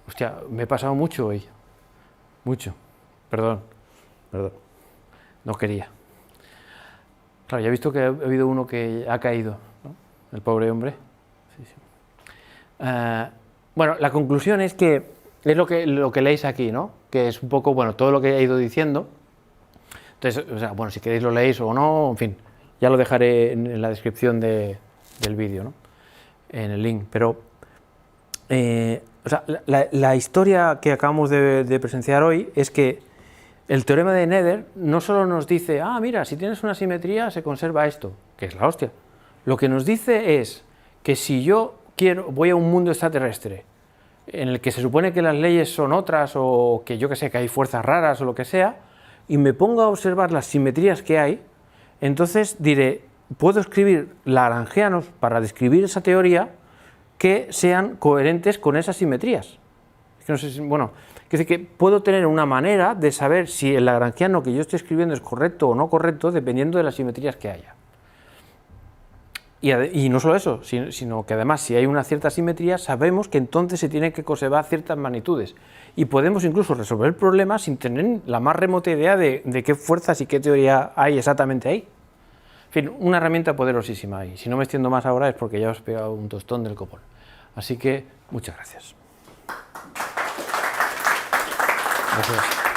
Hostia, me he pasado mucho hoy. Mucho. Perdón. No quería. Claro, ya he visto que ha habido uno que ha caído, ¿no? El pobre hombre. Sí, sí. Bueno, la conclusión es que es lo que leéis aquí, ¿no? Que es un poco, bueno, todo lo que he ido diciendo. Entonces, o sea, bueno, si queréis lo leéis o no, en fin, ya lo dejaré en la descripción del vídeo, ¿no? En el link. Pero, o sea, la historia que acabamos de presenciar hoy es que el teorema de Nether no solo nos dice, ah, mira, si tienes una simetría se conserva esto, que es la hostia. Lo que nos dice es que si yo voy a un mundo extraterrestre en el que se supone que las leyes son otras o que yo que sé, que hay fuerzas raras o lo que sea, y me pongo a observar las simetrías que hay, entonces diré, puedo escribir lagrangianos para describir esa teoría que sean coherentes con esas simetrías. Es que no sé si, bueno, quiero decir que puedo tener una manera de saber si el lagrangiano que yo estoy escribiendo es correcto o no correcto dependiendo de las simetrías que haya. Y no solo eso, sino que además si hay una cierta simetría sabemos que entonces se tienen que conservar ciertas magnitudes y podemos incluso resolver el problema sin tener la más remota idea de qué fuerzas y qué teoría hay exactamente ahí. En fin, una herramienta poderosísima y si no me extiendo más ahora es porque ya os he pegado un tostón del copón. Así que muchas gracias. Gracias.